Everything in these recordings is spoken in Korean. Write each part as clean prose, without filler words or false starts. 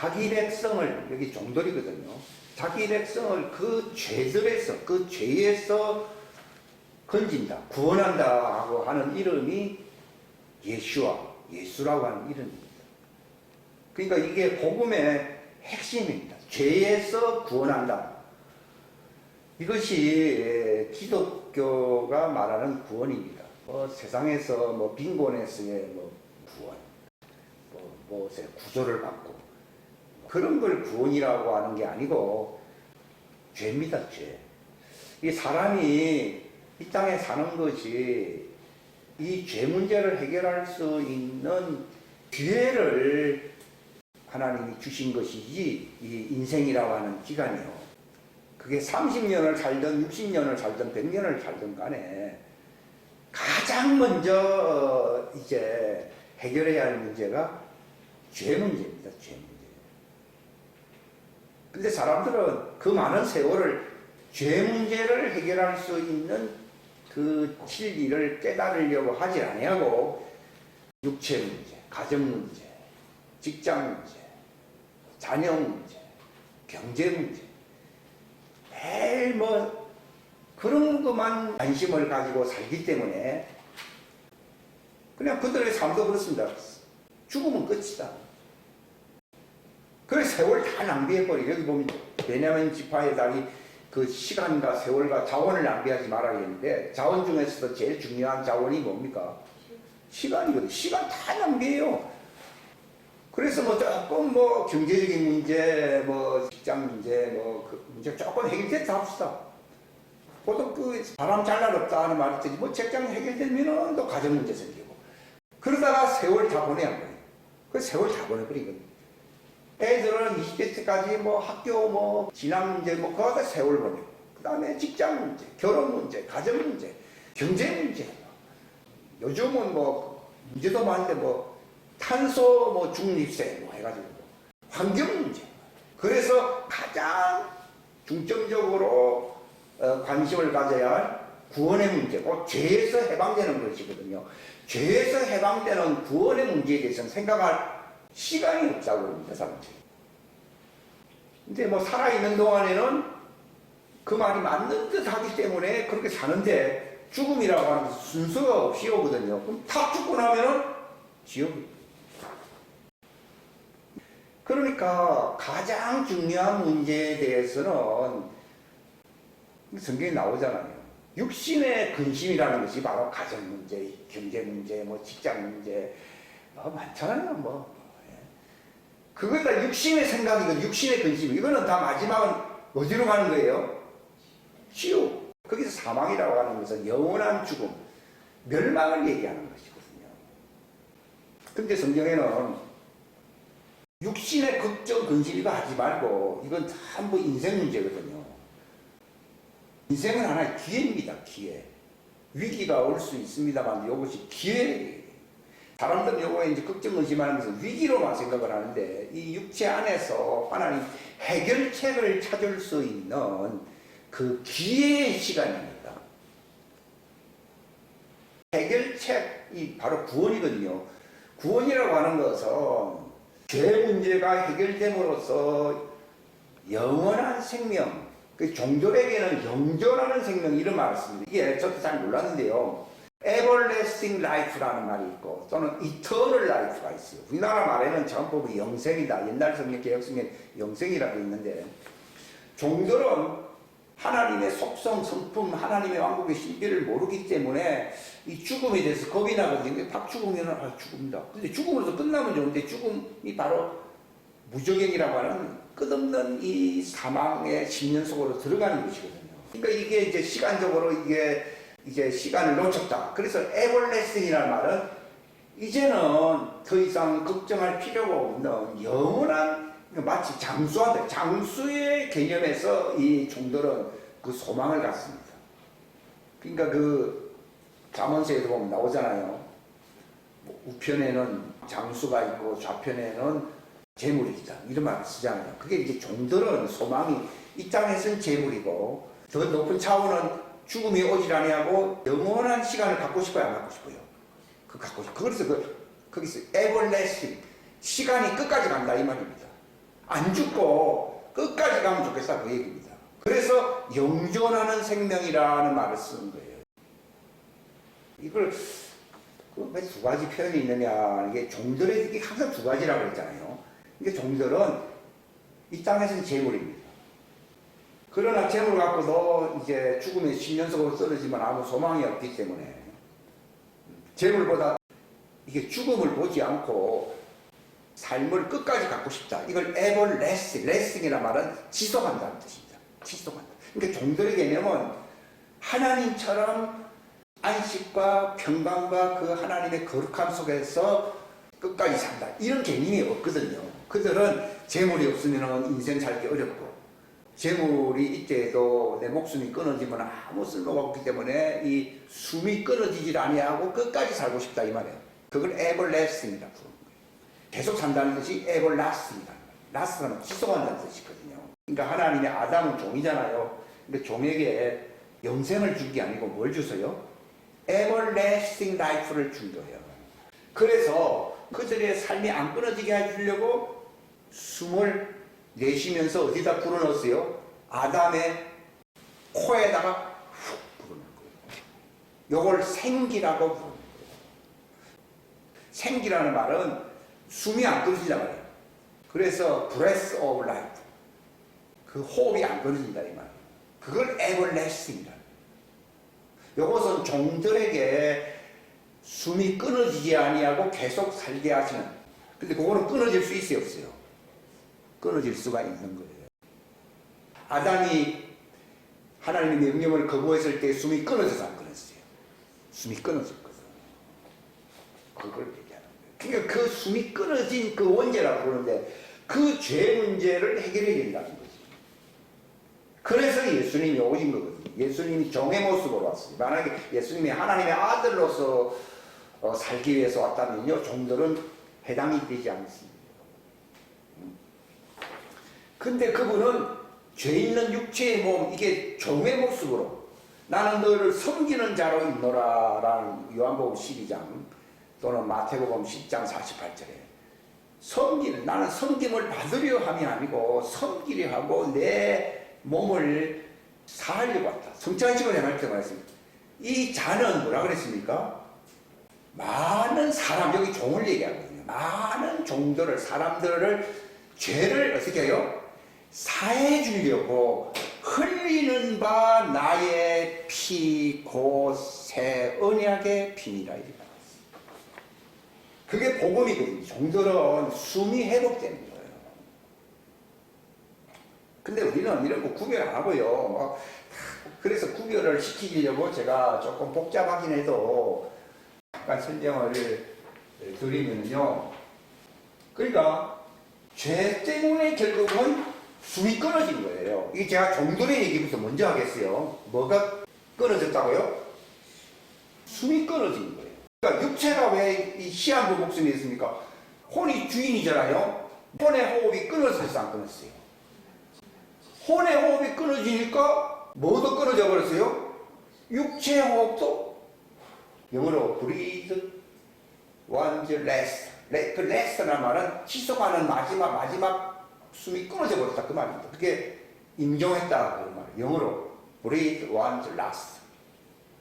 자기 백성을, 여기 종들이거든요. 자기 백성을 그 죄들에서, 그 죄에서 건진다, 구원한다 하고 하는 이름이 예수라고 하는 이름입니다. 그러니까 이게 복음의 핵심입니다. 죄에서 구원한다. 이것이 기독교가 말하는 구원입니다. 세상에서 빈곤에서의 구원, 구조를 받고 그런 걸 구원이라고 하는 게 아니고 죄입니다, 죄. 이 사람이 이 땅에 사는 것이 이 죄 문제를 해결할 수 있는 기회를 하나님이 주신 것이지, 이 인생이라고 하는 기간이요. 그게 30년을 살든 60년을 살든 100년을 살든 간에 가장 먼저 이제 해결해야 할 문제가 죄 문제입니다. 죄 문제. 근데 사람들은 그 많은 세월을 죄 문제를 해결할 수 있는 그 진리를 깨달으려고 하지 아니하고 육체 문제, 가정 문제, 직장 문제, 자녀 문제, 경제 문제, 매일 그런 것만 관심을 가지고 살기 때문에 그냥 그들의 삶도 그렇습니다. 죽으면 끝이다. 그래서 세월 다 낭비해버리고, 여기 보면 베냐민 지파의 딸이 그 시간과 세월과 자원을 낭비하지 말아야겠는데, 자원 중에서도 제일 중요한 자원이 뭡니까? 시간이거든요. 시간 다 낭비해요. 그래서 조금 경제적인 문제, 직장 문제, 그 문제 조금 해결됐다 합시다. 보통 바람 잘 날 없다 하는 말이 있지, 직장 해결되면은 또 가정 문제 생기고. 그러다가 세월 다 보내야 거예요. 그 세월 다 보내버리거든요. 애들은 20대 때까지 학교 진학 문제 그거다 세월 보내고, 그 다음에 직장 문제, 결혼 문제, 가정 문제, 경제 문제. 요즘은 문제도 많은데 탄소 중립세 해가지고 환경 문제. 그래서 가장 중점적으로 관심을 가져야 할 구원의 문제, 죄에서 해방되는 것이거든요. 죄에서 해방되는 구원의 문제에 대해서는 생각할 시간이 없다고 그럽니다, 사람들이. 근데 살아있는 동안에는 그 말이 맞는 듯 하기 때문에 그렇게 사는데, 죽음이라고 하는 것은 순서가 없이 오거든요. 그럼 탁 죽고 나면은 지옥이. 그러니까 가장 중요한 문제에 대해서는 성경에 나오잖아요. 육신의 근심이라는 것이 바로 가정 문제, 경제 문제, 직장 문제, 많잖아요. 그건 다 육신의 생각이고 육신의 근심. 이거는 다 마지막은 어디로 가는 거예요? 지옥. 거기서 사망이라고 하는 것은 영원한 죽음, 멸망을 얘기하는 것이거든요. 근데 성경에는 육신의 걱정, 근심 이거 하지 말고, 이건 전부 인생 문제거든요. 인생은 하나의 기회입니다, 기회. 위기가 올 수 있습니다만 이것이 기회예요. 사람들은 요거에 이제 걱정, 근심하는 것은 위기로만 생각을 하는데, 이 육체 안에서 하나님 해결책을 찾을 수 있는 그 기회의 시간입니다. 해결책이 바로 구원이거든요. 구원이라고 하는 것은 죄 문제가 해결됨으로써 영원한 생명, 그 종들에게는 영존하는 생명, 이런 말을 씁니다. 이게 저도 잘 몰랐는데요. everlasting life라는 말이 있고, 또는 eternal life가 있어요. 우리나라 말에는 전부 영생이다. 옛날 성경, 개혁 성경에 영생이라고 있는데, 종들은 하나님의 속성, 성품, 하나님의 왕국의 신비를 모르기 때문에 이 죽음에 대해서 겁이 나거든요. 딱 죽으면 죽음이다. 근데 죽음으로서 끝나면 좋은데, 죽음이 바로 무저갱이라고 하는 끝없는 이 사망의 심년 속으로 들어가는 것이거든요. 그러니까 이게 이제 시간적으로 이제 시간을 놓쳤다. 그래서 everlasting이라는 말은 이제는 더 이상 걱정할 필요가 없는 영원한, 마치 장수한테, 장수의 개념에서 이 종들은 그 소망을 갖습니다. 그러니까 그 잠언서에도 보면 나오잖아요. 우편에는 장수가 있고 좌편에는 재물이 있다, 이런 말을 쓰잖아요. 그게 이제 종들은 소망이 이 땅에서는 재물이고, 더 높은 차원은 죽음이 오질 아니하고 영원한 시간을 갖고 싶어요, 안 갖고 싶어요? 갖고 싶어요. 그래서 거기서 everlasting, 시간이 끝까지 간다 이 말입니다. 안 죽고 끝까지 가면 좋겠다 그 얘기입니다. 그래서 영존하는 생명이라는 말을 쓰는 거예요. 이걸 왜 두 가지 표현이 있느냐, 이게 종들의 이게 항상 두 가지라고 했잖아요. 이게 종들은 이 땅에서는 재물입니다. 그러나 재물 갖고도 이제 죽으면 10년속으로 쓰러지면 아무 소망이 없기 때문에 재물보다 이게 죽음을 보지 않고 삶을 끝까지 갖고 싶다. 이걸 everlasting이라는 말은 지속한다는 뜻입니다. 지속한다. 그러니까 종들의 개념은 하나님처럼 안식과 평강과 그 하나님의 거룩함 속에서 끝까지 산다. 이런 개념이 없거든요. 그들은 재물이 없으면 인생 살기 어렵고, 재물이 있대도 내 목숨이 끊어지면 아무 쓸모가 없기 때문에 이 숨이 끊어지질 아니하고 끝까지 살고 싶다 이 말이에요. 그걸 everlasting이라고 부르는 거예요. 계속 산다는 뜻이 everlasting이라는 거예요. last는 지속한다는 뜻이거든요. 그러니까 하나님의 아담은 종이잖아요. 근데 종에게 영생을 준 게 아니고 뭘 주세요? everlasting life를 준 거예요. 그래서 그들의 삶이 안 끊어지게 해주려고 숨을 내쉬면서 어디다 불어넣었어요? 아담의 코에다가 훅 불어넣은 거예요. 요걸 생기라고 부르는 거예요. 생기라는 말은 숨이 안 끊어진단 말이에요. 그래서 breath of life, 그 호흡이 안 끊어진다 이 말이에요. 그걸 everlasting이다. 요것은 종들에게 숨이 끊어지지 아니하고 계속 살게 하시는, 근데 그거는 끊어질 수 있어요 없어요? 끊어질 수가 있는 거예요. 아담이 하나님의 명령을 거부했을 때 숨이 끊어져서 안 끊었어요. 숨이 끊어졌거든. 그걸 얘기하는 거예요. 그러니까 그 숨이 끊어진 그 원죄라고 그러는데 그 죄 문제를 해결해야 된다는 거지. 그래서 예수님이 오신 거거든요. 예수님이 종의 모습으로 왔어요. 만약에 예수님이 하나님의 아들로서 살기 위해서 왔다면요, 종들은 해당이 되지 않습니다. 근데 그분은 죄 있는 육체의 몸, 이게 종의 모습으로 나는 너를 섬기는 자로 있노라 라는 요한복음 12장 또는 마태복음 10장 48절에 섬기는, 나는 섬김을 받으려 함이 아니고 섬기려 하고 내 몸을 사하려고 왔다. 성찬식을 행할 때 말했습니다. 이 자는 뭐라 그랬습니까? 많은 사람, 여기 종을 얘기하거든요. 많은 종들을, 사람들을 죄를 어떻게 해요? 사해 주려고 흘리는 바 나의 피 곧 새 언약의 피니라 이렇게 나왔어요. 그게 복음이거든요. 종들은 숨이 회복되는 거예요. 근데 우리는 이런 거 구별 안 하고요. 그래서 구별을 시키려고 제가 조금 복잡하긴 해도 약간 설명을 드리면요. 그러니까 죄 때문에 결국은 숨이 끊어진 거예요. 이게 제가 종들의 얘기부터 먼저 하겠어요. 뭐가 끊어졌다고요? 숨이 끊어진 거예요. 그러니까 육체가 왜 이 시한부 목숨이 있습니까? 혼이 주인이잖아요. 혼의 호흡이 끊어졌어 안 끊었어요? 혼의 호흡이 끊어지니까 뭐도 끊어져 버렸어요? 육체의 호흡도. 영어로 breathe one's last. 그 last라는 말은 지속하는 마지막 숨이 끊어져 버렸다 그 말입니다. 그게 임종했다 그런 말이에요. 영어로 breathe one's last.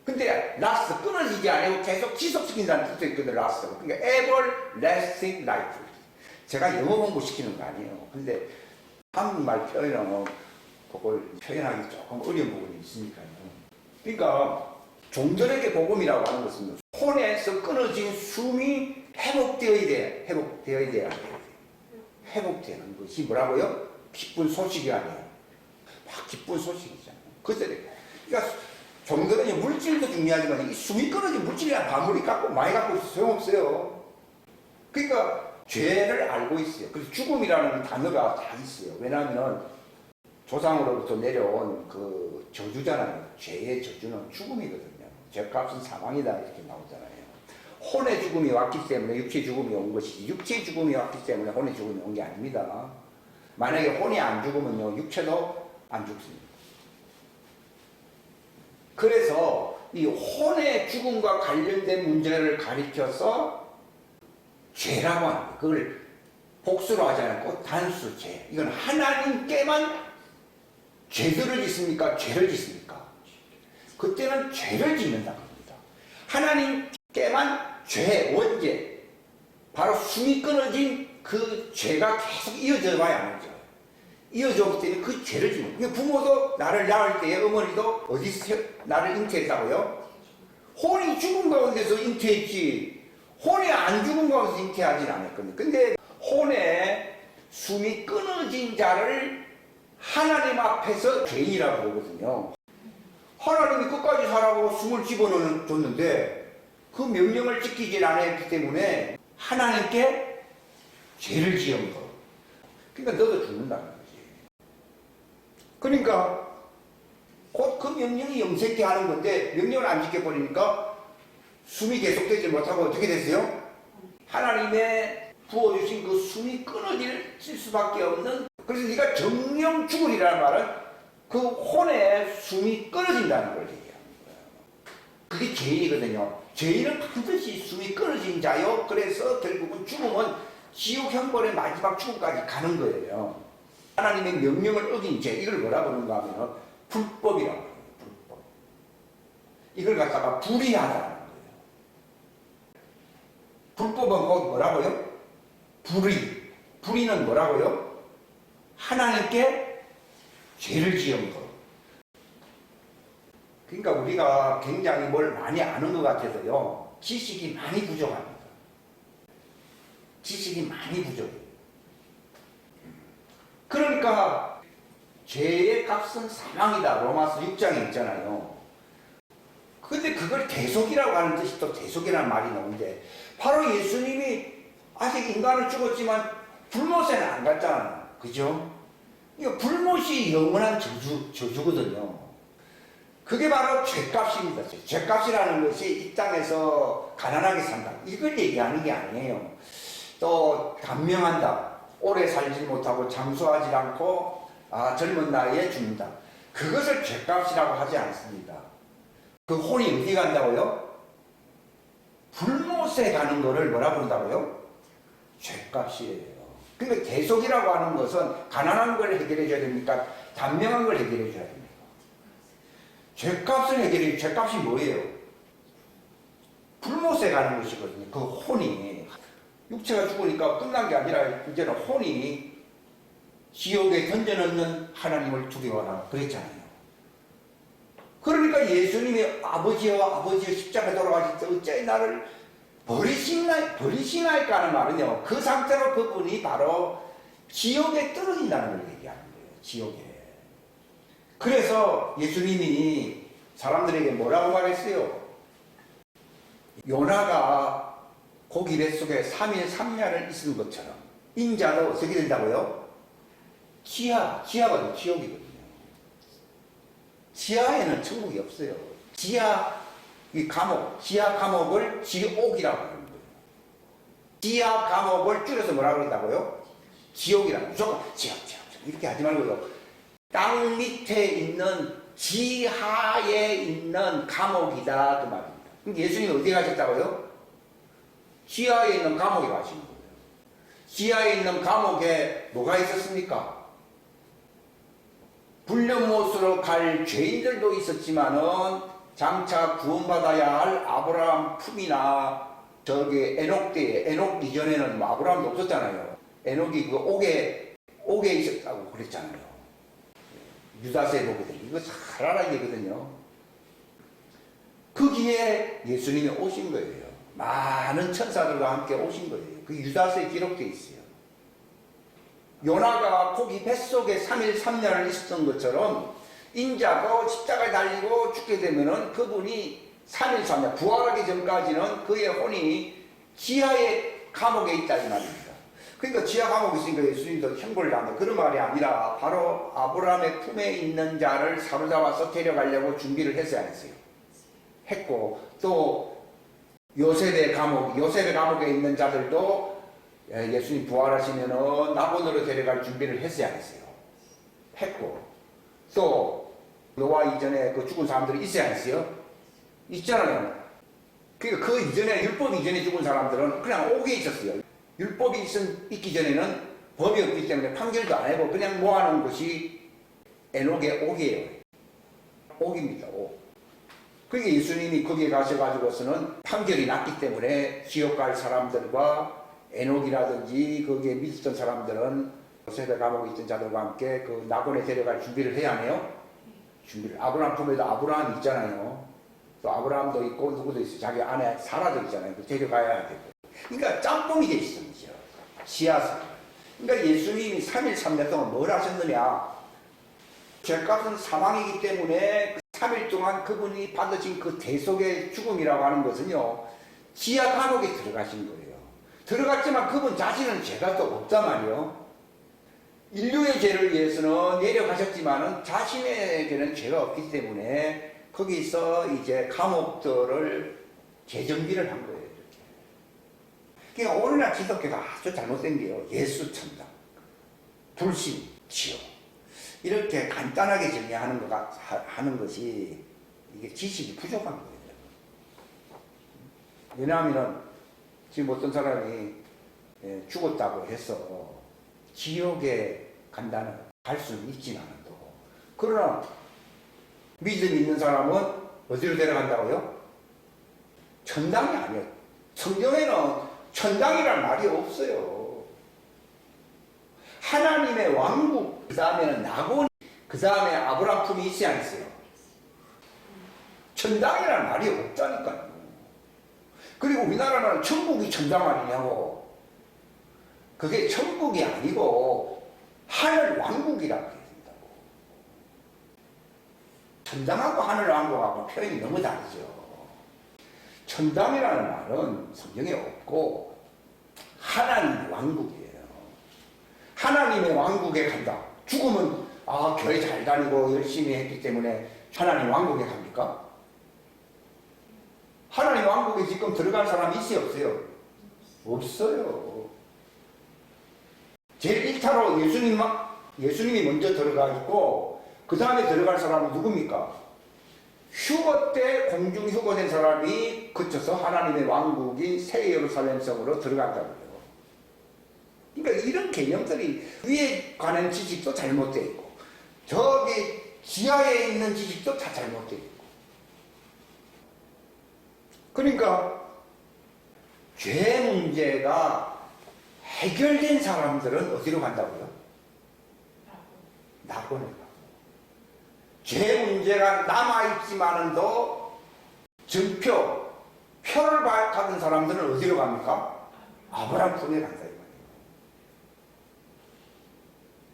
근데 last 끊어지지 않고 계속 지속시킨다는 뜻도 있거든요. last가. 그러니까 everlasting life. 제가 영어 공부시키는 거 아니에요. 근데 한국말 표현은 그걸 표현하기 조금 어려운 부분이 있으니까요. 그러니까 종들에게 복음이라고 하는 것은 혼에서 끊어진 숨이 회복되어야 돼. 회복되어야 돼요. 회복되는 것이 뭐라고요? 기쁜 소식이 아니에요. 막 기쁜 소식이잖아요. 그러니까 종들은 물질도 중요하지만 이 숨이 끊어진 물질이나 바물이 많이 갖고 있어서 소용없어요. 그러니까 죄를 알고 있어요. 그래서 죽음이라는 단어가 다 있어요. 왜냐하면 조상으로부터 내려온 그 저주잖아요. 죄의 저주는 죽음이거든요. 죄값은 사망이다 이렇게 나오잖아요. 혼의 죽음이 왔기 때문에 육체의 죽음이 온 것이지, 육체의 죽음이 왔기 때문에 혼의 죽음이 온 게 아닙니다. 만약에 혼이 안 죽으면요, 육체도 안 죽습니다. 그래서 이 혼의 죽음과 관련된 문제를 가리켜서 죄라고 합니다. 그걸 복수로 하지 않고 단수 죄. 이건 하나님께만 죄들을 짓습니까? 죄를 짓습니까? 그때는 죄를 짓는다는 겁니다. 하나님께만 죄, 원죄, 바로 숨이 끊어진 그 죄가 계속 이어져 와야 하는 거죠. 이어져 오기 때문에 그 죄를 짓는 거예요. 부모도 나를 낳을 때에 어머니도 어디서 나를 잉태했다고요? 혼이 죽은 가운데서 잉태했지, 혼이 안 죽은 가운데서 잉태하진 않았거든요. 근데 혼에 숨이 끊어진 자를 하나님 앞에서 죄인이라고 보거든요. 하나님이 끝까지 살라고 숨을 집어넣었는데 그 명령을 지키지 않았기 때문에 하나님께 죄를 지은 거. 그러니까 너도 죽는다는 거지. 그러니까 곧 그 명령이 영생케 하는 건데 명령을 안 지켜버리니까 숨이 계속되지 못하고 어떻게 됐어요? 하나님의 부어주신 그 숨이 끊어질 수밖에 없는, 그래서 네가 정령 죽으리라는 말은 그 혼의 숨이 끊어진다는 걸 얘기하는 거예요. 그게 죄인이거든요. 죄인은 반드시 숨이 끊어진 자요. 그래서 결국은 죽음은 지옥 형벌의 마지막 죽음까지 가는 거예요. 하나님의 명령을 어긴 죄, 이걸 뭐라 그러는가 하면 불법이라고 해요. 불법. 이걸 갖다가 불의하다는 거예요. 불법은 곧 뭐라고요? 불의. 불의는 뭐라고요? 하나님께 죄를 지은 것. 그러니까 우리가 굉장히 뭘 많이 아는 것 같아서요, 지식이 많이 부족합니다. 지식이 많이 부족해요. 그러니까 죄의 값은 사망이다, 로마서 6장에 있잖아요. 근데 그걸 대속이라고 하는 뜻이 또 대속이라는 말이 나오는데, 바로 예수님이 아직 인간을 죽었지만 불못에는 안 갔잖아요. 그죠? 이거 불못이 영원한 저주거든요. 그게 바로 죄값입니다. 죄값이라는 것이 이 땅에서 가난하게 산다, 이걸 얘기하는 게 아니에요. 또 단명한다, 오래 살지 못하고 장수하지 않고 젊은 나이에 죽는다, 그것을 죄값이라고 하지 않습니다. 그 혼이 어디 간다고요? 불못에 가는 거를 뭐라 부른다고요? 죄값이에요. 그러니까 대속이라고 하는 것은 가난한 걸 해결해 줘야 됩니까? 단명한 걸 해결해 줘야 됩니까? 죄값을 해결해, 죄값이 뭐예요? 불못에 가는 것이거든요. 그 혼이, 육체가 죽으니까 끝난 게 아니라 이제는 혼이 지옥에 던져넣는 하나님을 두려워하라 그랬잖아요. 그러니까 예수님이 아버지여 십자가에 돌아가실 때 어째 나를 버리시나이까 하는 말은요, 그 상태로 그분이 바로 지옥에 떨어진다는 걸 얘기하는 거예요. 지옥에. 그래서 예수님이 사람들에게 뭐라고 말했어요? 요나가 고기 뱃속에 3일 3야를 있은 것처럼 인자도 어떻게 된다고요? 지하가 지옥이거든요. 지하에는 천국이 없어요. 지하 감옥을 지옥이라고 하는 거예요. 지하 감옥을 줄여서 뭐라고 그런다고요? 지옥이라고. 무조건 지옥 이렇게 하지 말고요, 땅 밑에 있는 지하에 있는 감옥이다, 그 말입니다. 그럼 예수님이 어디 가셨다고요? 지하에 있는 감옥에 가신 거예요. 지하에 있는 감옥에 뭐가 있었습니까? 불륜못으로 갈 죄인들도 있었지만은 장차 구원받아야 할 아브라함 품이나 저기 에녹 때에, 에녹 이전에는 뭐 아브라함도 없었잖아요. 에녹이 그 옥에 있었다고 그랬잖아요. 유다서에 보게 되면 이거 잘 알아야 되거든요. 거기에 예수님이 오신 거예요. 많은 천사들과 함께 오신 거예요. 그 유다서에 기록되어 있어요. 요나가 고기 뱃속에 3일 3야를 있었던 것처럼 인자가 십자가에 달리고 죽게 되면은 그분이 3일 3야 부활하기 전까지는 그의 혼이 지하의 감옥에 있다, 이 말입니다. 그러니까 지하 감옥에 있으니까 예수님도 형벌을 당한다, 그런 말이 아니라 바로 아브라함의 품에 있는 자를 사로잡아서 데려가려고 준비를 했어야 했어요. 했고, 또 요셉의 감옥에 있는 자들도 예수님 부활하시면은 낙원으로 데려갈 준비를 했어야 했어요. 했고, 또 노아 이전에 그 죽은 사람들이 있어야 했어요. 있잖아요. 그러니까 그 이전에, 율법 이전에 죽은 사람들은 그냥 옥에 있었어요. 율법이 있기 전에는 법이 없기 때문에 판결도 안 하고 그냥 모아놓은 것이 에녹의 옥이에요. 옥입니다. 옥. 그게 예수님이 거기에 가셔가지고서는 판결이 났기 때문에 지옥 갈 사람들과 에녹이라든지 거기에 믿었던 사람들은 세대 감옥에 있던 자들과 함께 그 낙원에 데려갈 준비를 해야 하네요. 준비를. 아브라함 품에도 아브라함이 있잖아요. 또 아브라함도 있고 누구도 있어요. 자기 아내 사라도 있잖아요. 데려가야 되고. 그러니까 짬뽕이 돼 있는 거죠. 씨앗을. 그러니까 예수님이 3일 3년 동안 뭘 하셨느냐. 죄값은 사망이기 때문에 3일 동안 그분이 받으신 그 대속의 죽음이라고 하는 것은요. 지하 감옥에 들어가신 거예요. 들어갔지만 그분 자신은 죄가 또 없단 말이에요. 인류의 죄를 위해서는 내려가셨지만은 자신에게는 죄가 없기 때문에 거기서 이제 감옥들을 재정비를 한 거예요. 이렇게. 그러니까 오늘날 기독교가 아주 잘못된 게요. 예수 천당, 불신, 지옥 이렇게 간단하게 정리하는 하는 것이 이게 지식이 부족한 거예요. 왜냐하면 지금 어떤 사람이 죽었다고 해서 지옥에 간다는 갈 수는 있지는 않아도 그러나 믿음 있는 사람은 어디로 데려간다고요? 천당이 아니에요. 성경에는 천당이란 말이 없어요. 하나님의 왕국, 그 다음에는 낙원, 그 다음에 아브라함 품이 있어야 안 있어요. 천당이란 말이 없다니까요. 그리고 우리나라는 천국이 천당 아니냐고. 그게 천국이 아니고 하늘 왕국이라고 해야 된다고. 천당하고 하늘 왕국하고 표현이 너무 다르죠. 천당이라는 말은 성경에 없고 하나님 왕국이에요. 하나님의 왕국에 간다. 죽으면 교회 잘 다니고 열심히 했기 때문에 하나님 왕국에 갑니까? 하나님 왕국에 지금 들어간 사람이 있어요, 없어요? 없어요. 제일 1차로 예수님이 먼저 들어가 있고 그 다음에 들어갈 사람은 누굽니까? 휴거 때 공중휴거된 사람이 그쳐서 하나님의 왕국인 새 예루살렘 성으로 들어간다고요. 그러니까 이런 개념들이 위에 관한 지식도 잘못되어 있고 저기 지하에 있는 지식도 다 잘못되어 있고 그러니까 죄 문제가 해결된 사람들은 어디로 간다고요? 낙원에 가고. 죄 문제가 남아있지만은도 표를 받은 사람들은 어디로 갑니까? 아브라함 품에 간다 이 말이에요.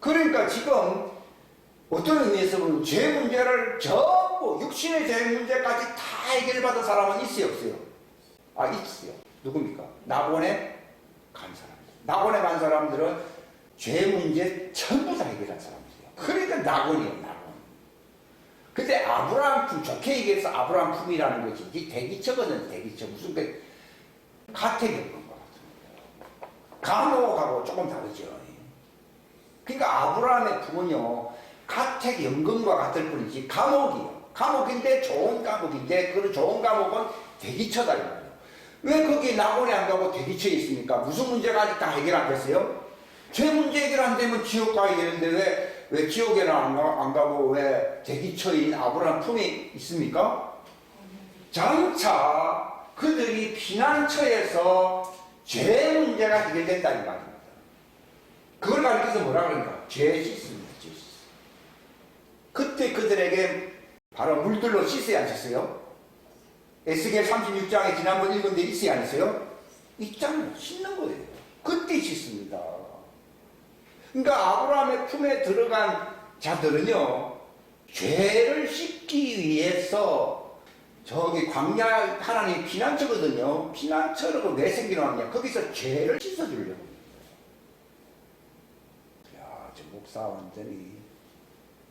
그러니까 지금 어떤 의미에서 보면 죄 문제를 전부 육신의 죄 문제까지 다 해결받은 사람은 있어요 없어요? 있어요. 누굽니까? 낙원에 간 사람. 낙원에 간 사람들은 죄 문제 전부 다 해결한 사람이에요. 그러니까 낙원이에요, 낙원. 근데 아브라함 품, 좋게 얘기해서 아브라함 품이라는 것이 이 대기처거든, 대기처. 무슨 가택이 없는 것 같은 거예요. 감옥하고 조금 다르죠. 그러니까 아브라함의 품은요, 가택 연금과 같을 뿐이지, 감옥이요. 감옥인데 좋은 감옥인데, 그 좋은 감옥은 대기처다, 이 말이에요. 왜 거기 낙원에 안 가고 대기처에 있습니까? 무슨 문제가 아직 다 해결 안 됐어요? 죄 문제 해결 안 되면 지옥 가야 되는데 왜 지옥에는 안 가고 왜 대기처인 아브라함 품에 있습니까? 장차 그들이 피난처에서 죄 문제가 해결된다 이 말입니다. 그걸 가리켜서 뭐라 그러니까? 죄 씻습니다. 죄 씻습니다. 그때 그들에게 바로 물들로 씻어야 안 씻어요? 에스겔 36장에 지난번 읽은 데 있어요? 안 있어요? 있잖아요. 씻는 거예요. 그때 씻습니다. 그러니까 아브라함의 품에 들어간 자들은요, 죄를 씻기 위해서 저기 광야 하나님 피난처거든요. 피난처를 왜 생겨났냐? 거기서 죄를 씻어주려고. 야, 저 목사 완전히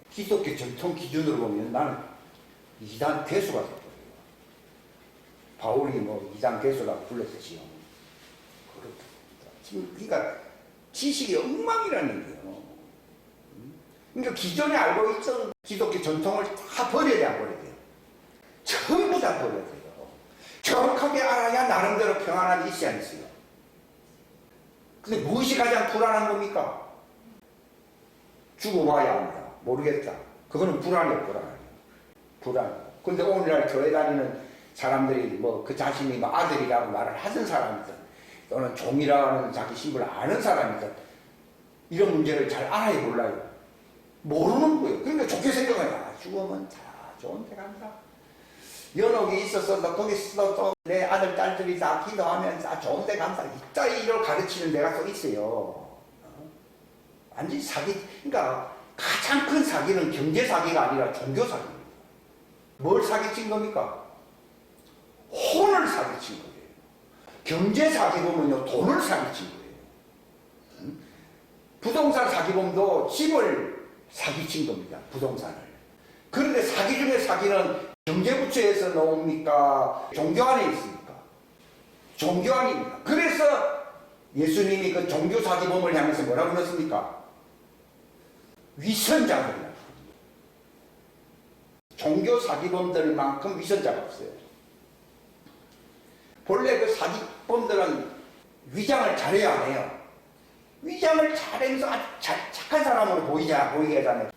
기독교 전통 기준으로 보면 나는 이단 괴수가 됐거든요. 바울이 뭐 이단 괴수라고 불렀듯이요. 그렇습니다. 그러니까 지식이 엉망이라는 거예요. 그러니까 기존에 알고 있던 기독교 전통을 다 버려야 돼, 버려야 돼요. 전부 다 버려야 돼요. 정확하게 알아야 나름대로 평안함이 있어야 있어요. 근데 무엇이 가장 불안한 겁니까? 죽어봐야 합니다. 모르겠다. 그거는 불안이에요, 불안. 근데 오늘날 교회 다니는 사람들이 뭐 그 자신이 뭐 아들이라고 말을 하던 사람이든 또는 종이라는 자기 신분을 아는 사람이든 이런 문제를 잘 알아야 몰라요. 모르는 거예요. 그러니까 좋게 생각해요. 죽으면 다 좋은 데 간다. 연옥이 있어서 너 거기서 또 내 아들, 딸들이 다 기도하면 다 좋은 데 간다. 이따 이걸 가르치는 데가 또 있어요. 완전히 사기. 그러니까 가장 큰 사기는 경제 사기가 아니라 종교 사기입니다. 뭘 사기친 겁니까? 혼을 사기친 거예요. 경제 사기 보면요, 돈을 사기친 거예요. 부동산 사기범도 집을 사기친 겁니다. 부동산을. 그런데 사기 중에 사기는 경제부처에서 나옵니까? 종교 안에 있습니까? 종교 안입니다. 그래서 예수님이 그 종교 사기범을 향해서 뭐라고 그랬습니까? 위선자들이라. 종교 사기범들만큼 위선자가 없어요. 본래 그 사기범들은 위장을 잘해야 안 해요. 위장을 잘해서 아주 착한 사람으로 보이게 하잖아요.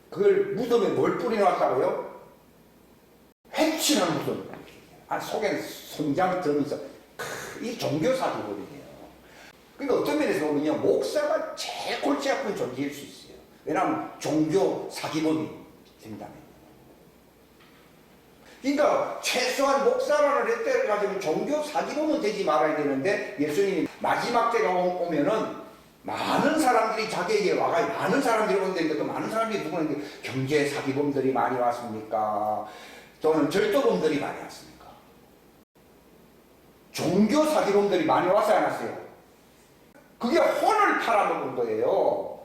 그걸 무덤에 뭘 뿌려놨다고요? 회치는 무덤. 속에는 손장 들으면서 이 종교 사기범이에요. 그러니까 어떤 면에서 보면요, 목사가 제일 골치 아픈 존재일 수 있어요. 왜냐하면 종교 사기범이 된다면. 그러니까 최소한 목사라는 레터를 가지고 종교 사기범은 되지 말아야 되는데 예수님이 마지막 때가 오면은 많은 사람들이 자기에게 와가 많은 사람들이 온다는데 그 많은 사람들이 누구는데 경제 사기범들이 많이 왔습니까? 또는 절도범들이 많이 왔습니까? 종교 사기범들이 많이 왔어요, 안 왔어요? 그게 혼을 팔아먹은 거예요.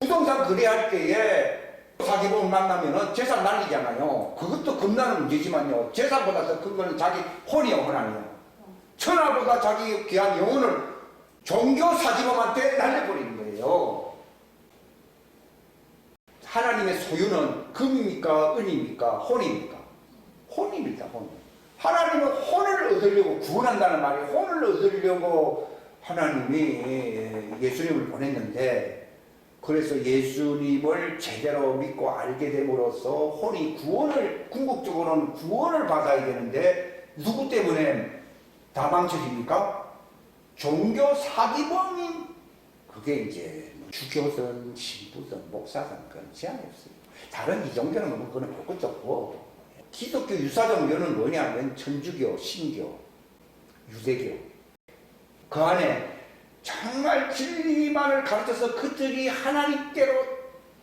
부동산 거래할 때에 사기범 만나면은 재산 날리잖아요. 그것도 겁나는 문제지만요. 재산보다 더 큰 거는 자기 혼이요, 혼 아니에요. 천하보다 자기 귀한 영혼을 종교 사기범한테 날려버리는 거예요. 하나님의 소유는 금입니까? 은입니까? 혼입니까? 혼입니다, 혼. 하나님은 혼을 얻으려고 구원한다는 말이 혼을 얻으려고 하나님이 예수님을 보냈는데 그래서 예수님을 제대로 믿고 알게 됨으로써 혼이 구원을, 궁극적으로는 구원을 받아야 되는데 누구 때문에 다 망쳐집니까? 종교 사기범인 그게 이제 주교든 신부든 목사든 그건 제한이 없어요. 다른 이종교는 뭐 그거는 볼 것도 없고 기독교 유사종교는 뭐냐면 천주교, 신교, 유대교 그 안에 정말 진리만을 가르쳐서 그들이 하나님께로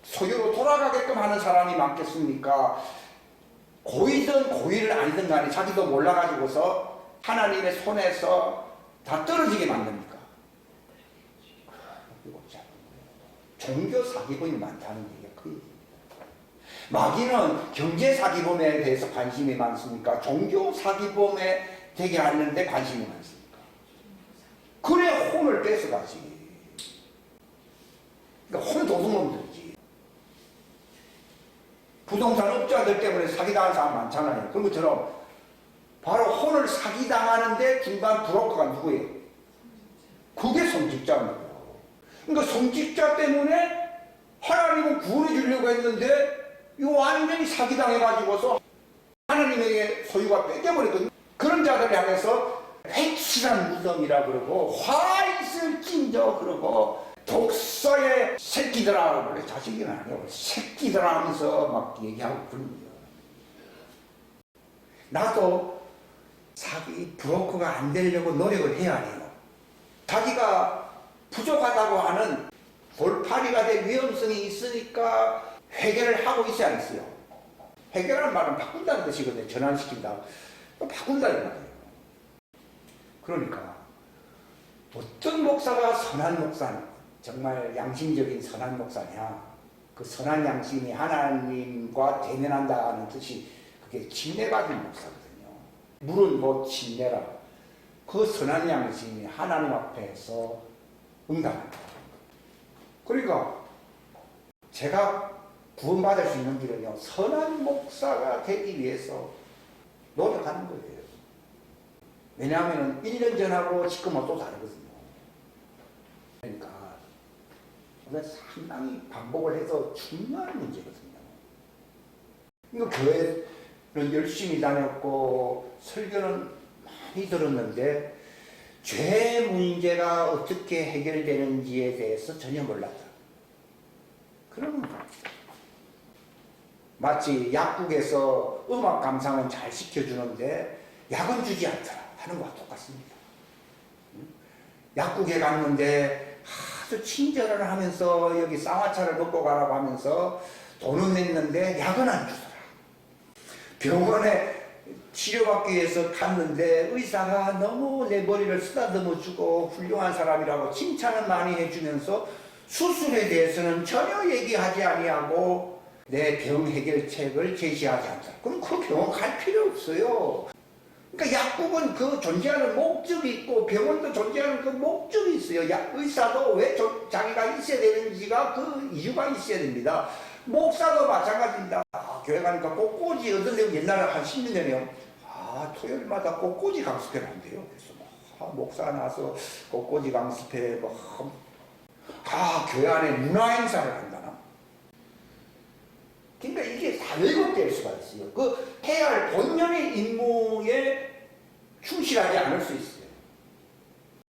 소유로 돌아가게끔 하는 사람이 많겠습니까? 고이든 고의를 아니든 간에 자기도 몰라가지고서 하나님의 손에서 다 떨어지게 만듭니까? 종교 사기범이 많다는 얘기가 그 얘기입니다. 마귀는 경제 사기범에 대해서 관심이 많습니까? 종교 사기범에 되게 하는데 관심이 많습니까? 그래 혼을 뺏어가지. 그러니까 혼 도둑놈들이지. 부동산 업자들 때문에 사기당한 사람 많잖아요. 그런 것처럼 바로 혼을 사기당하는데 중간 브로커가 누구예요? 그게 성직자입니다. 그러니까 성직자 때문에 하나님은 구원해 주려고 했는데 이거 완전히 사기당해가지고서 하나님에게 소유가 뺏겨버렸거든요. 그런 자들을 향해서 회칠한 무덤이라 그러고 화있을 찐저 그러고 독서의 새끼들아 원래 자식이 아니고 새끼들아 하면서 막 얘기하고 그런 거예요. 나도 자기 브로커가 안 되려고 노력을 해야 해요. 자기가 부족하다고 하는 돌팔이가 될 위험성이 있으니까 회개를 하고 있어야 했어요. 회개라는 말은 바꾼다는 뜻이거든요. 전환시킨다. 바꾼다는 말이에요. 그러니까 어떤 목사가 선한 목사냐, 정말 양심적인 선한 목사냐, 그 선한 양심이 하나님과 대면한다는 뜻이 그게 침례받은 목사거든요. 물은 뭐 침례라. 그 선한 양심이 하나님 앞에서 응답한다. 그러니까 제가 구원받을 수 있는 길은요, 선한 목사가 되기 위해서 노력하는 거예요. 왜냐하면 1년 전하고 지금은 또 다르거든요. 그러니까 상당히 반복을 해서 중요한 문제거든요. 이거 교회는 열심히 다녔고 설교는 많이 들었는데 죄 문제가 어떻게 해결되는지에 대해서 전혀 몰랐다. 그러는 거예요. 마치 약국에서 음악 감상은 잘 시켜주는데 약은 주지 않더라 하는 것과 똑같습니다. 약국에 갔는데 아주 친절을 하면서 여기 쌍화차를 먹고 가라고 하면서 돈은 냈는데 약은 안 주더라. 병원에 치료받기 위해서 갔는데 의사가 너무 내 머리를 쓰다듬어 주고 훌륭한 사람이라고 칭찬을 많이 해주면서 수술에 대해서는 전혀 얘기하지 아니하고 내 병 해결책을 제시하지 않다. 그럼 그 병원 갈 필요 없어요. 그러니까 약국은 그 존재하는 목적이 있고 병원도 존재하는 그 목적이 있어요. 의사도 왜 자기가 있어야 되는지가 그 이유가 있어야 됩니다. 목사도 마찬가지입니다. 교회 가니까 꽃꽂이 어떤 데 옛날에 한 10년 전에요. 토요일마다 꽃꽂이 강습회를 한대요. 그래서 목사 나서 꽃꽂이 강습회 교회 안에 문화행사를 한다나. 그러니까 이게 다 왜곡될 수가 있어요. 그 해야 할 본연의 임무에 충실하지 않을 수 있어요.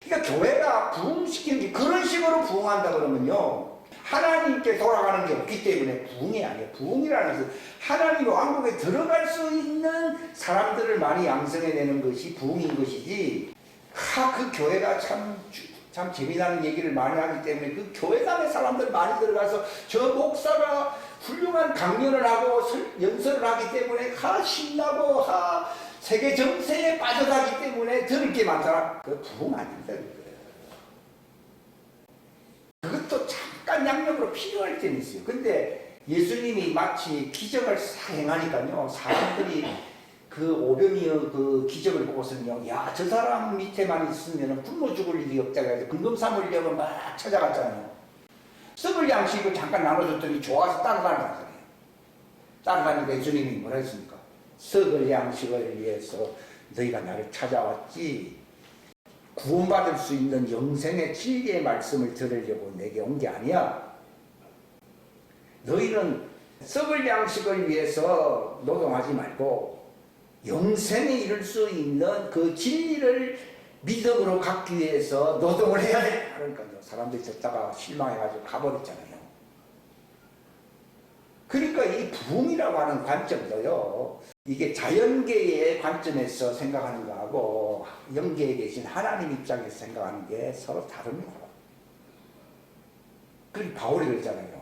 그러니까 교회가 부흥시키는 게 그런 식으로 부흥한다 그러면요. 하나님께 돌아가는 게 없기 때문에 부흥이 아니에요. 부흥이라는 것은 하나님의 왕국에 들어갈 수 있는 사람들을 많이 양성해내는 것이 부흥인 것이지. 그 교회가 참 재미나는 얘기를 많이 하기 때문에 그 교회당의 사람들 많이 들어가서 저 목사가 훌륭한 강연을 하고 연설을 하기 때문에 신나고 세계 정세에 빠져가기 때문에 들을 게 많더라. 그 부흥 아닙니다. 그것도 잠깐 양념으로 필요할 때는 있어요. 근데 예수님이 마치 기적을 싹 행하니까요. 사람들이 그 오병이어 그 기적을 보고서는요. 야, 저 사람 밑에만 있으면 굶어 죽을 일이 없다고 해서 근금 삼으려고 막 찾아갔잖아요. 썩을 양식을 잠깐 나눠줬더니 좋아서 따라가는 거예요. 따라가니까 예수님이 뭐라 했습니까? 썩을 양식을 위해서 너희가 나를 찾아왔지 구원받을 수 있는 영생의 진리의 말씀을 들으려고 내게 온 게 아니야. 너희는 썩을 양식을 위해서 노동하지 말고 영생에 이를 수 있는 그 진리를 믿음으로 갖기 위해서 노동을 해야 돼. 그러니까요. 사람들이 듣다가 실망해가지고 가버렸잖아요. 그러니까 이 부흥이라고 하는 관점도요. 이게 자연계의 관점에서 생각하는 거하고 영계에 계신 하나님 입장에서 생각하는 게 서로 다릅니다. 그리고 바울이 그랬잖아요.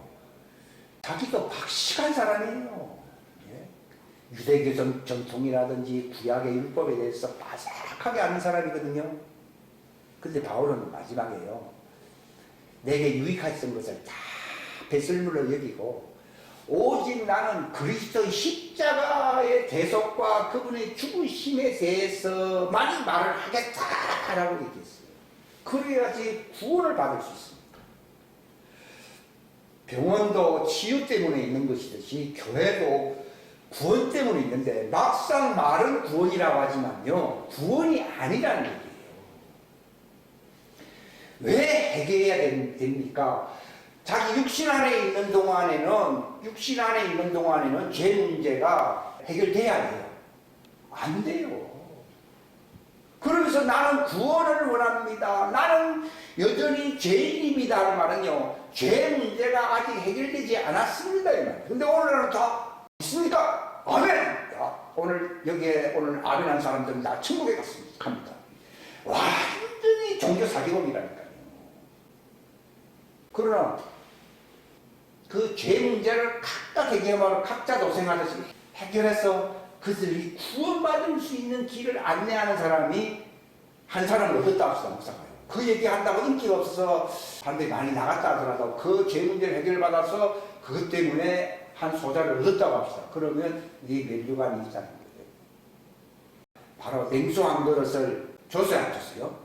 자기도 박식한 사람이에요. 유대교 전통이라든지 구약의 율법에 대해서 바삭하게 아는 사람이거든요. 근데 바울은 마지막에요. 내게 유익했던 것을 다 배설물로 여기고 오직 나는 그리스도의 십자가의 대속과 그분의 죽으심에 대해서만 말을 하겠다라고 얘기했어요. 그래야지 구원을 받을 수 있습니다. 병원도 치유 때문에 있는 것이듯이 교회도 구원 때문에 있는데 막상 말은 구원이라고 하지만요. 구원이 아니라는 얘기예요. 왜 해결해야 됩니까? 자기 육신 안에 있는 동안에는 죄 문제가 해결돼야 돼요. 안 돼요. 그러면서 나는 구원을 원합니다. 나는 여전히 죄인입니다. 하는 말은요. 죄 문제가 아직 해결되지 않았습니다. 근데 오늘은 다 있습니까? 아멘! 오늘 여기에 오늘 아멘한 사람들은 다 천국에 갑니다. 완전히 종교 사기범이라니까요. 그러나 그 죄 문제를 각각 해결하고 각자 도생하듯이 해결해서 그들이 구원받을 수 있는 길을 안내하는 사람이 한 사람을 얻었다 합시다. 목사가요. 그 얘기한다고 인기가 없어서 사람들이 많이 나갔다 하더라도 그 죄 문제를 해결받아서 그것 때문에 한 소자를 얻었다고 합시다. 그러면 네 면류관이 있다는 거예요. 바로 냉수 한 그릇을 줬어요, 안 줬어요?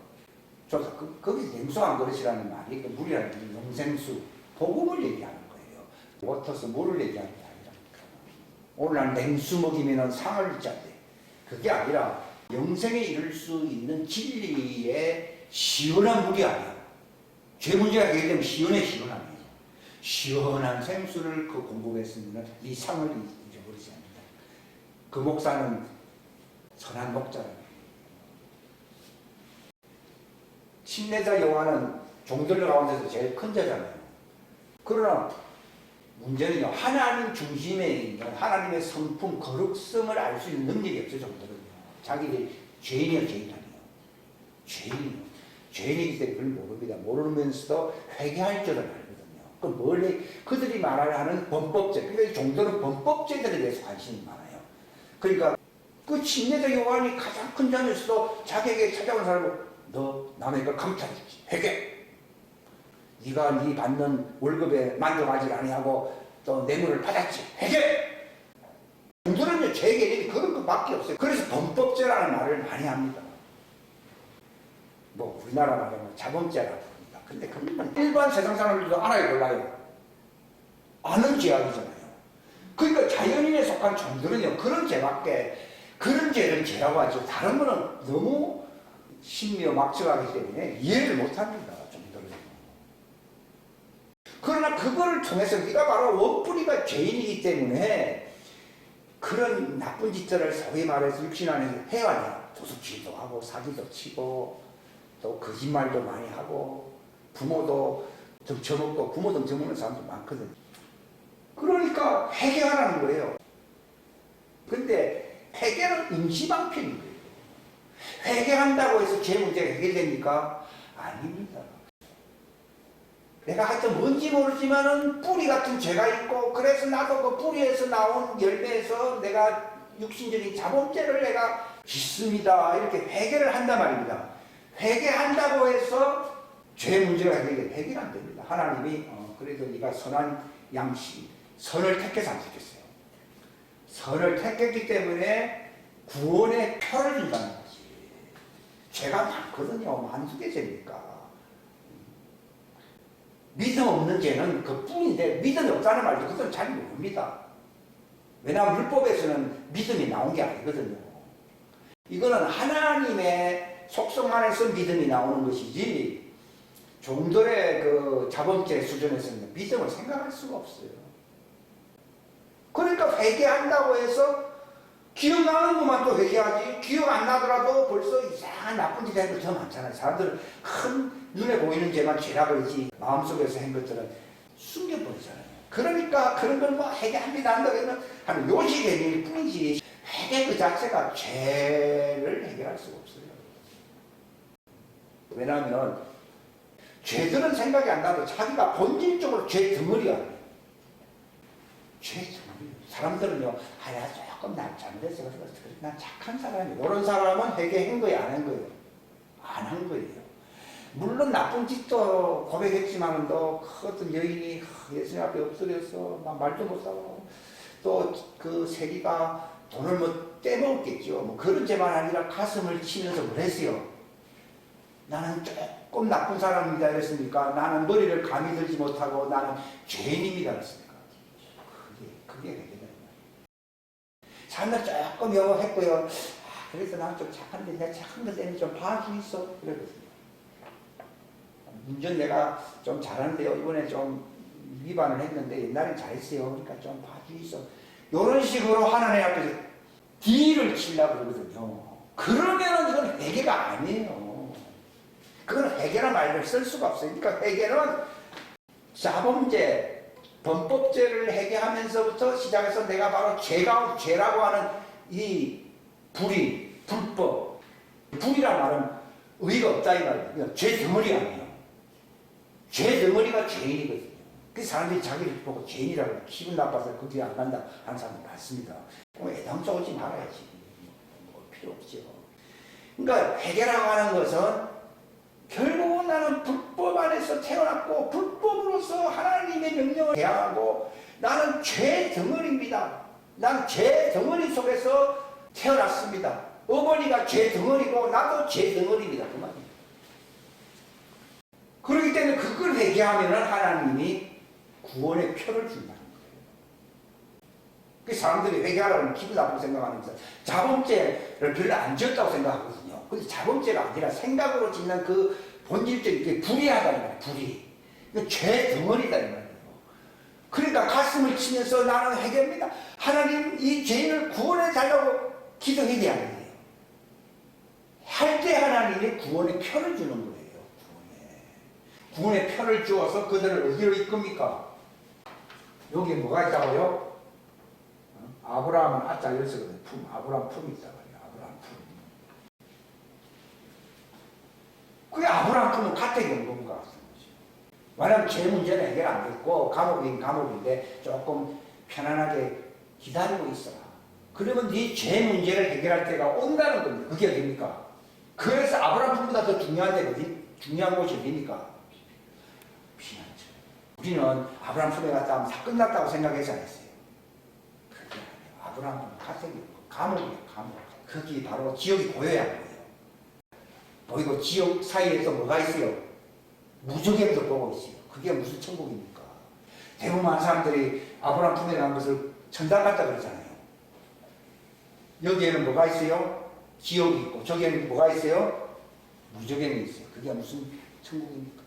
줬어. 거기 냉수 한 그릇이라는 말이 그 물이라는 게 영생수, 복음을 얘기하는 거예요. 워터스 물을 얘기하는 게 아니라니까. 오늘 난 냉수 먹이면 상을 입자대. 그게 아니라 영생에 이를 수 있는 진리의 시원한 물이 아니야. 죄 문제가 해결되면 시원함이에요. 시원한 생수를 그 공급했으면 이 상을 잊어버리지 않는다. 그 목사는 선한 목자라는 거예요. 침례자 요한은 종들 가운데서 제일 큰 자잖아요. 그러나 문제는요, 하나님 중심에 있는 하나님의 성품, 거룩성을 알 수 있는 능력이 없어요, 종들은요. 자기들이 죄인이에요, 죄인 아니에요. 죄인이에요. 죄인이기 때문에 그걸 모릅니다. 모르면서도 회개할 줄은 알거든요. 그 원래 그들이 말하는 범법죄, 그러니까 종들은 범법죄들에 대해서 관심이 많아요. 그러니까 그 침례자 요한이 가장 큰 자면서도 자기에게 찾아온 사람을 너 남의 걸 감찰했지. 회개. 네가 네 받는 월급에 만족하지 아니하고 또 뇌물을 받았지. 회개. 종들은요, 죄 개념이 그런 것밖에 없어요. 그래서 범법죄라는 말을 많이 합니다. 뭐 우리나라 말하면 자범죄라고 합니다. 근데 그건 일반 세상 사람들도 알아요, 몰라요? 아는 죄악이잖아요. 그러니까 자연인에 속한 종들은요, 그런 죄밖에, 그런 죄를 죄라고 하죠. 다른 거는 너무 신묘 막측하기 때문에 이해를 못합니다, 종들은. 그러나 그거를 통해서 네가 바로 원뿌리가 죄인이기 때문에 그런 나쁜 짓들을 소위 말해서 육신 안에서 해와야 도둑질도 하고 사기도 치고 또 거짓말도 많이 하고 부모도 덤쳐먹고 부모 덤쳐먹는 사람도 많거든요. 그러니까 회개하라는 거예요. 근데 회개는 임시방편인 거예요. 회개한다고 해서 죄 문제가 해결됩니까? 아닙니다. 내가 하여튼 뭔지 모르지만은 뿌리 같은 죄가 있고 그래서 나도 그 뿌리에서 나온 열매에서 내가 육신적인 자범죄를 내가 짓습니다. 이렇게 회개를 한단 말입니다. 회개한다고 해서 죄 문제가 해결이 안 됩니다. 하나님이 그래도 네가 선한 양심, 선을 택해서 안 택했어요. 선을 택했기 때문에 구원의 표를 준다는 거지. 죄가 많거든요. 한두 개 죄니까. 믿음 없는 죄는 그 뿐인데 믿음이 없다는 말도 그건 잘 모릅니다. 왜냐하면 율법에서는 믿음이 나온 게 아니거든요. 이거는 하나님의 속성 안에서 믿음이 나오는 것이지 종들의 그 자범죄 수준에서는 믿음을 생각할 수가 없어요. 그러니까 회개한다고 해서 기억나는 것만 또 회개하지 기억 안 나더라도 벌써 이상한 나쁜 짓 하는 거 더 많잖아요. 사람들은 큰 눈에 보이는 죄만 죄라고 그러지 마음속에서 한 것들은 숨겨버리잖아요. 그러니까 그런 걸 뭐 회개합니다 한다고 하면 요지 개념일 뿐이지 회개 그 자체가 죄를 해결할 수가 없어요. 왜냐하면 죄들은 생각이 안 나도 자기가 본질적으로 죄 덩어리야. 죄 덩어리. 사람들은요, 야 조금 난 잘못했어. 난 착한 사람이야. 이런 사람은 회개한 거예요, 안 한 거예요? 안 한 거예요. 물론 나쁜 짓도 고백했지만 또 어떤 여인이 예수님 앞에 엎드려서 막 말도 못하고 또 그 세리가 돈을 뭐 떼먹었겠죠. 뭐 그런 죄만 아니라 가슴을 치면서 그랬어요. 나는 조금 나쁜 사람입니다. 이랬으니까 나는 머리를 감히 들지 못하고 나는 죄인입니다. 그랬으니까 그게 회개다. 사람들 조금 영업했고요. 그래서 난 좀 착한데 내가 착한 것 때문에 좀 봐주 있어. 그랬거든요. 운전 내가 좀 잘하는데요. 이번에 좀 위반을 했는데 옛날엔 잘했어요. 그러니까 좀 봐주 있어. 이런 식으로 하나님 앞에서 딜을 치려고 그러거든요. 그러면은 이건 회개가 아니에요. 그건 회개란 말을 쓸 수가 없어요. 그러니까 회개는 자범죄, 범법죄를 회개하면서부터 시작해서 내가 바로 죄라고 하는 이 불법. 불이란 말은 의의가 없다 이 말이에요. 죄 덩어리 아니에요. 죄 덩어리가 죄인이거든요. 그 사람들이 자기를 보고 죄인이라고 기분 나빠서 그 뒤에 안 간다 하는 사람이 많습니다. 애당초 오지 말아야지. 뭐 필요 없죠. 그러니까 회개라고 하는 것은 결국은 나는 불법 안에서 태어났고 불법으로서 하나님의 명령을 대항하고 나는 죄 덩어리입니다. 나는 죄 덩어리 속에서 태어났습니다. 어머니가 죄 덩어리고 나도 죄 덩어리입니다. 그 말이에요. 그렇기 때문에 그걸 회개하면 하나님이 구원의 표를 준다는 거예요. 그 사람들이 회개하라고 기분 나쁘고 생각하면서 자범죄를 별로 안 지었다고 생각하거든요. 근데 자범죄가 아니라 생각으로 짓는 그 본질적인 게 불의하다는 말이에요. 불의. 죄 덩어리다 이 말이에요. 그러니까 가슴을 치면서 나는 회개합니다. 하나님 이 죄인을 구원해 달라고 기도해야 하는 거예요. 할 때 하나님이 구원의 표를 주는 거예요. 구원의 표를 주어서 그들을 어디로 이끕니까? 여기 뭐가 있다고요? 아브라함은 아짜 열쇠거든요. 품, 아브라함 품이 있다 말이에요. 아브라함 품. 그게 아브라함 품은 가택이 온 건가 같은 거죠. 만약 죄 문제는 해결 안 됐고 감옥이긴 감옥인데 조금 편안하게 기다리고 있어라. 그러면 네 죄 문제를 해결할 때가 온다는 겁니다. 그게 어딥니까? 그래서 아브라함 품보다 더 중요한 데가 중요한 곳이 어딥니까? 피난처. 우리는 아브라함 품에 갔다 하면 다 끝났다고 생각하지 않았어요. 그게 아니에요. 아브라함 품은 가택이고 감옥이에요. 감옥. 거기 바로 지옥이 보여야 하는 거예요. 보이고 지옥 사이에서 뭐가 있어요? 무저갱도 보고 있어요. 그게 무슨 천국입니까? 대부분 많은 사람들이 아브라함 품에 간 것을 천당 갔다 그러잖아요. 여기에는 뭐가 있어요? 지옥이 있고 저기에는 뭐가 있어요? 무저갱이 있어요. 그게 무슨 천국입니까?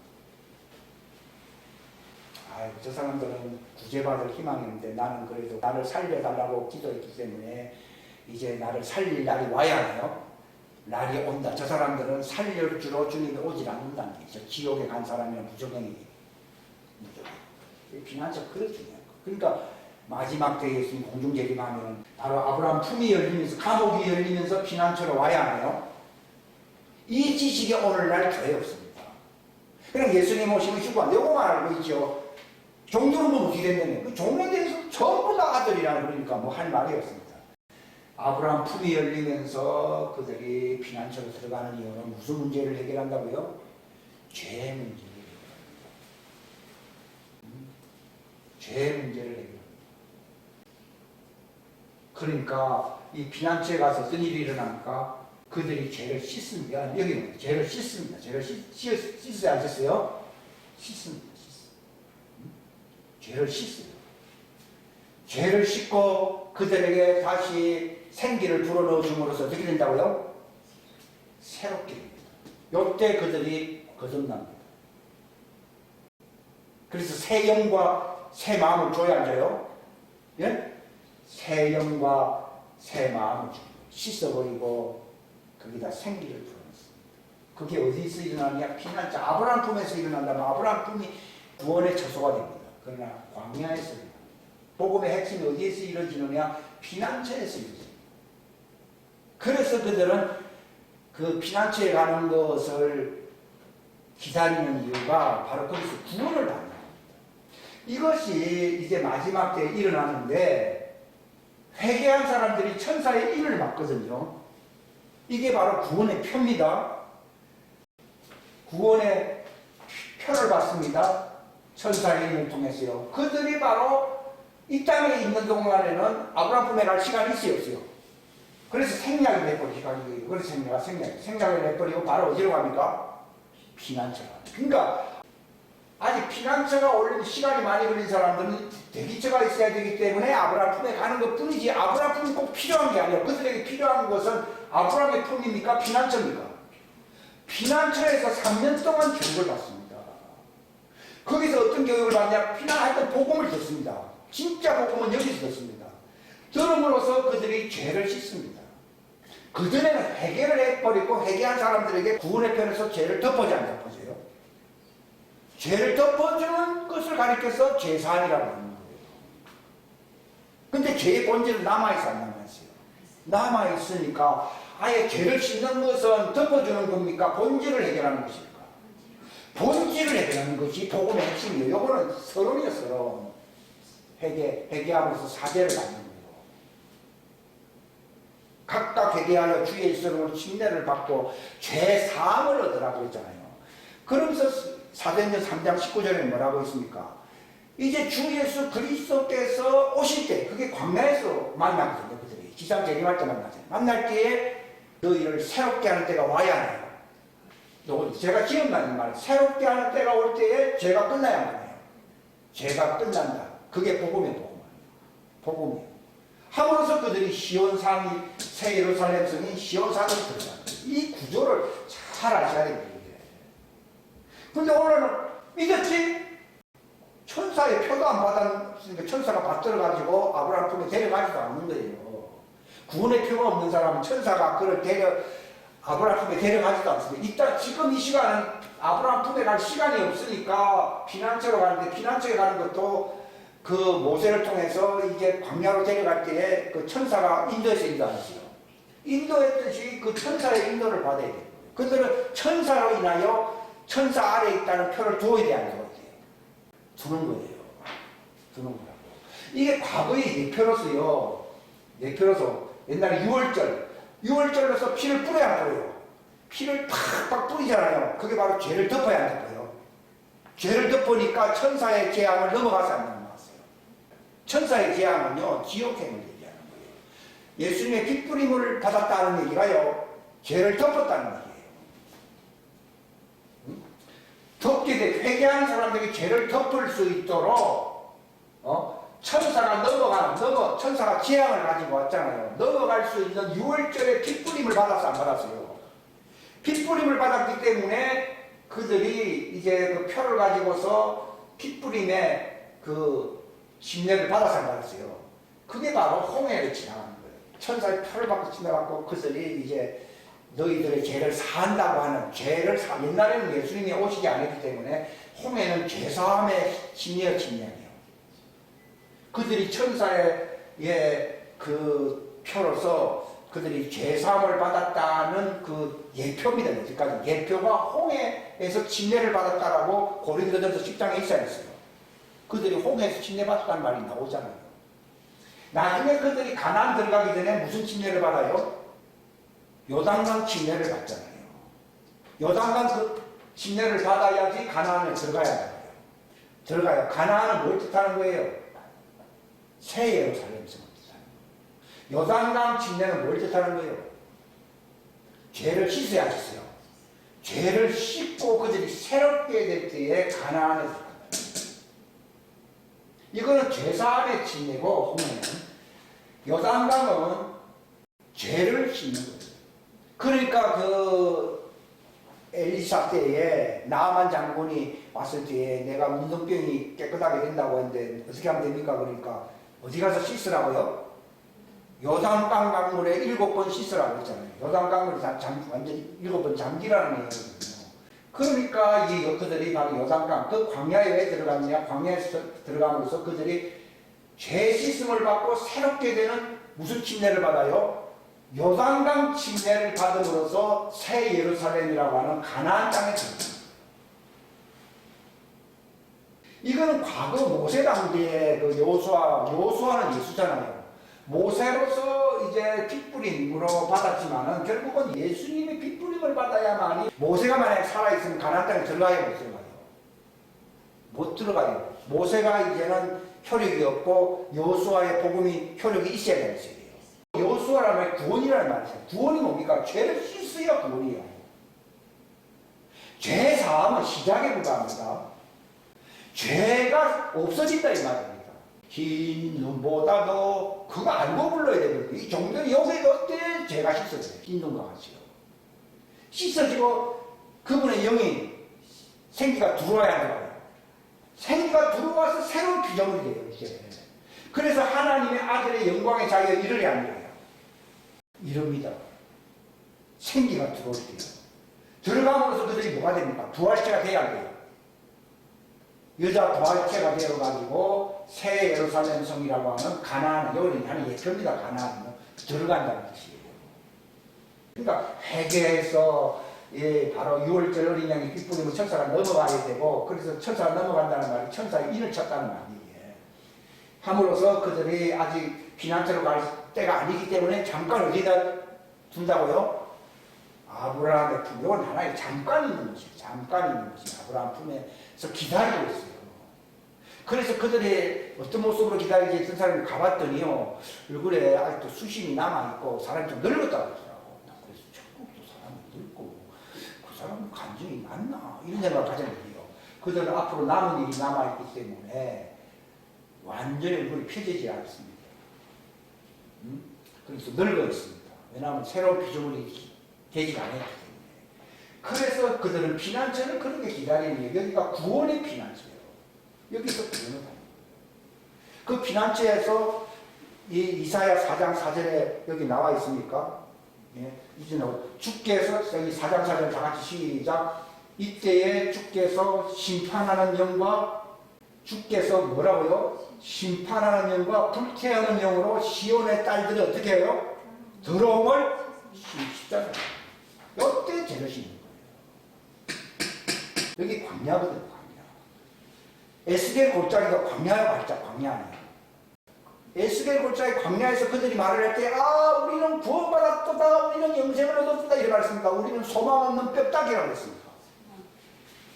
아유, 저 사람들은 구제받을 희망이 있는데 나는 그래도 나를 살려달라고 기도했기 때문에 이제 나를 살릴 날이 와야 해요. 날이 온다. 저 사람들은 살려주러 주님이 오질 않는다는 게 있죠. 지옥에 간 사람이면 무조건이 비난적 그렇게 중요한 거. 그러니까 마지막 때에 예수님 공중재림하면 바로 아브라함 품이 열리면서 감옥이 열리면서 피난처로 와야 하네요. 이 지식이 오늘날 교회 없습니다. 그냥 예수님 오시면 휴관 요거만 알고 있죠. 종교는 뭐 어떻게 됐느냐. 그 종교에 대해서 전부 다 아들이라 그러니까 뭐 할 말이 없습니다. 아브라함 품이 열리면서 그들이 피난처로 들어가는 이유는 무슨 문제를 해결한다고요? 죄 문제를 해결합니다. 죄 문제를 해결합니다. 그러니까 이 피난처에 가서 어떤 일이 일어나니까 그들이 죄를 씻습니다. 여기는 죄를 씻습니다. 죄를 씻어야 안 씻어요? 씻습니다. 죄를 씻어요. 죄를 씻고 그들에게 다시 생기를 불어넣어 줌으로써 어떻게 된다고요? 새롭게 됩니다. 요때 그들이 거듭납니다. 그래서 새 영과 새 마음을 줘야 하죠. 예? 새 영과 새 마음을 씻어버리고 거기다 생기를 불어넣습니다. 그게 어디서 일어나느냐? 피난처 아브라함 품에서 일어난다면 아브라함 품이 구원의 처소가 됩니다. 그러나 광야에서 일어납니다. 복음의 핵심이 어디에서 이루어지느냐? 피난처에서 이루어집니다. 그래서 그들은 그 피난처에 가는 것을 기다리는 이유가 바로 거기서 구원을 받는 겁니다. 이것이 이제 마지막 때에 일어나는데 회개한 사람들이 천사의 인을 받거든요. 이게 바로 구원의 표입니다. 구원의 표를 받습니다. 천사의 인을 통해서요. 그들이 바로 이 땅에 있는 동안에는 아브라함 품에 갈 시간이 있어요, 없어요? 그래서 생략을 내버리고 시간이 그래서 생략을 내버리고 바로 어디로 갑니까? 피난처로. 그러니까 아직 피난처가 올리는 시간이 많이 걸린 사람들은 대기처가 있어야 되기 때문에 아브라함 품에 가는 것 뿐이지 아브라함 품이 꼭 필요한 게 아니에요. 그들에게 필요한 것은 아브라함의 품입니까? 피난처입니까? 피난처에서 3년 동안 교육을 받습니다. 거기서 어떤 교육을 받냐? 피난할 때 복음을 듣습니다. 진짜 복음은 여기서 듣습니다. 들음으로써 그들이 죄를 씻습니다. 그전에는 회개를 해버리고 회개한 사람들에게 구원의 편에서 죄를 덮어지 안 덮어져요? 죄를 덮어주는 것을 가리켜서 죄사함이라고 하는 거예요. 근데 죄의 본질은 남아있어 안 남아있어요? 남아있으니까 아예 죄를 씻는 것은 덮어주는 겁니까? 본질을 해결하는 것입니까? 본질을 해결하는 것이 복음의 핵심이에요. 요거는 서론이에요, 서론. 회개하면서 사죄를 받는 거예요. 각각 회개하여 주의 일서로 침례를 받고 죄 사함을 얻으라고 했잖아요. 그러면서 사도행전 3장 19절에 뭐라고 했습니까? 이제 주 예수 그리스도께서 오실 때 그게 광야에서 만나거든요. 그들이 지상 재림할 때 만나잖아요. 만날 때에 너희를 새롭게 하는 때가 와야 해요. 제가 기억나는 말, 새롭게 하는 때가 올 때에 죄가 끝나야만 해요. 죄가 끝난다. 그게 복음이에요. 복음이에요. 함으로써 그들이 시온산이 새 예루살렘 성인 시온산으로 들어간다. 이 구조를 잘 아셔야 됩니다. 근데 오늘은 믿었지? 천사의 표도 안 받았으니까 천사가 받들어가지고 아브라함 품에 데려가지도 않는 거예요. 구원의 표가 없는 사람은 천사가 그를 아브라함 품에 데려가지도 않습니다. 일단 지금 이 시간은 아브라함 품에 갈 시간이 없으니까 피난처로 가는데, 피난처에 가는 것도 그 모세를 통해서 이제 광야로 데려갈 때에 그 천사가 인도해서 인도하지요. 인도했듯이 그 천사의 인도를 받아야 돼요. 그들은 천사로 인하여 천사 아래에 있다는 표를 두어야 돼, 안 두어야 돼요? 두는 거예요. 두는 거라고. 이게 과거의 예표로서요. 예표로서 옛날에 6월절로서 피를 뿌려야 안 뿌려요? 피를 팍팍 뿌리잖아요. 그게 바로 죄를 덮어야 안 덮어요? 죄를 덮으니까 천사의 재앙을 넘어가서 안 넘어갔어요. 천사의 재앙은요, 지옥행을 얘기하는 거예요. 예수님의 피 뿌림을 받았다는 얘기가요, 죄를 덮었다는 얘기예요. 덮게 돼, 회개하는 사람들에게 죄를 덮을 수 있도록, 천사가 천사가 재앙을 가지고 왔잖아요. 넘어갈 수 있는 6월절에 핏뿌림을 받았어, 안 받았어요? 핏뿌림을 받았기 때문에 그들이 이제 그 표를 가지고서 핏뿌림의 그 심례를 받아서 안 받았어요. 그게 바로 홍해를 지나가는 거예요. 천사의 표를 받고 지나갔고 그들이 이제 너희들의 죄를 사한다고 하는 옛날에는 예수님이 오시지 않았기 때문에 홍해는 죄사함의 심리이에요. 그들이 천사의 그 표로서 그들이 죄사함을 받았다는 그 예표입니다. 여기까지 예표가 홍해에서 침례를 받았다라고 고린도전서 10장에 있어야 했어요. 그들이 홍해에서 침례 받았다는 말이 나오잖아요. 나중에 그들이 가나안 들어가기 전에 무슨 침례를 받아요? 요단강 침례를 받잖아요. 요단강 그 침례를 받아야지 가나안에 들어가요. 가나안은 뭘 뜻하는 거예요? 새 예루살렘 성을 뜻하는 거예요. 요단강 침례는 뭘 뜻하는 거예요? 죄를 씻어야 씻어요. 죄를 씻고 그들이 새롭게 될 때에 가나안에 들어간다. 이거는 죄사함의 침례고, 홍해는 요단강은 죄를 씻는 거예요. 그러니까 그 엘리사 때에 나아만 장군이 왔을 때에 내가 문둥병이 깨끗하게 된다고 했는데 어떻게 하면 됩니까? 그러니까 어디 가서 씻으라고요? 요단강 강물에 7번 씻으라고 했잖아요. 요단강물이 완전 7번 잠기라는 얘기거든요. 그러니까 그들이 바로 요단강, 그 광야에 왜 들어갔느냐? 광야에서 들어가면서 그들이 죄 씻음을 받고 새롭게 되는 무슨 침례를 받아요? 요단강 침례를 받음으로써 새 예루살렘이라고 하는 가나안 땅에 들어갑니다. 이거는 과거 모세 당시에 그 요수아는 예수잖아요. 모세로서 이제 핏뿌림으로 받았지만은 결국은 예수님의 핏뿌림을 받아야만이, 모세가 만약에 살아있으면 가나안 땅에 들어가요, 못 들어가요? 못 들어가요. 모세가 이제는 효력이 없고 요수아의 복음이 효력이 있어야 되는 시기예요. 요수아라면 구원이라는 말이죠. 구원이 뭡니까? 죄를 씻어야 구원이에요. 죄 사함은 시작에 불과합니다. 죄가 없어진다 이 말입니다. 흰 눈보다도 그거 알고 불러야 되거든요. 이 종들이 여기에 넣을 때 죄가 씻어져요. 흰 눈과 같이요. 씻어지고 그분의 영이 생기가 들어와야 하는 거예요. 생기가 들어와서 새로운 피조물이 돼요. 이제. 그래서 하나님의 아들의 영광의 자기가 이르려 하는 거예요. 이릅니다. 생기가 들어올 때요. 들어감으로써 그들이 뭐가 됩니까? 부활체가 돼야 돼요. 여자 부활체가 되어가지고 새 예루살렘 성이라고 하는 가나안, 여기는 하는 예표입니다. 가나안은 들어간다는 뜻이에요. 그러니까 회개해서 바로 6월절 어린 양이 핏뿌리면 천사가 넘어가야 되고, 그래서 천사가 넘어간다는 말이 천사의 인을 쳤다는 말이에요. 함으로써 그들이 아직 피난처로 갈 때가 아니기 때문에 잠깐 어디다 둔다고요? 아브라함의 품. 이건 하나의 잠깐 있는 것이에요. 잠깐 있는 것이 아브라함 품에서 기다리고 있어요. 그래서 그들이 어떤 모습으로 기다리지 했던 사람이 가봤더니요, 얼굴에 아직도 수심이 남아있고 사람이 좀 늙었다고 그러더라고. 그래서 천국도 사람이 늙고 그 사람은 감정이 많나 이런 생각을 가졌는데요. 그들은 앞으로 남은 일이 남아있기 때문에 완전히 얼굴이 펴지지 않습니다. 그래서 늙어 있습니다. 왜냐하면 새로운 피조물이 되지 않았기 때문에. 그래서 그들은 피난처를 그렇게 기다리는 게 여기가 구원의 피난처예요. 여기서 구원을 받는 거예요. 그 피난처에서 이 이사야 4장 4절에 여기 나와 있습니까? 예, 이제는 주께서 여기 4장 4절 다 같이 시작. 이때에 주께서 심판하는 영과 주께서 뭐라고요? 심판하는 영과 불쾌하는 영으로 시온의 딸들이 어떻게 해요? 더러움을 십자가에 이때 재르시는 거예요. 여기 광야거든요. 광야. 에스겔 골짜기가 광야의 발자 광야 아니에요. 에스겔 골짜기 광야에서 그들이 말을 할 때, 아, 우리는 구원받았다, 우리는 영생을 얻었다, 이렇게 말했습니다. 우리는 소망 없는 뼈다귀라고 했습니다.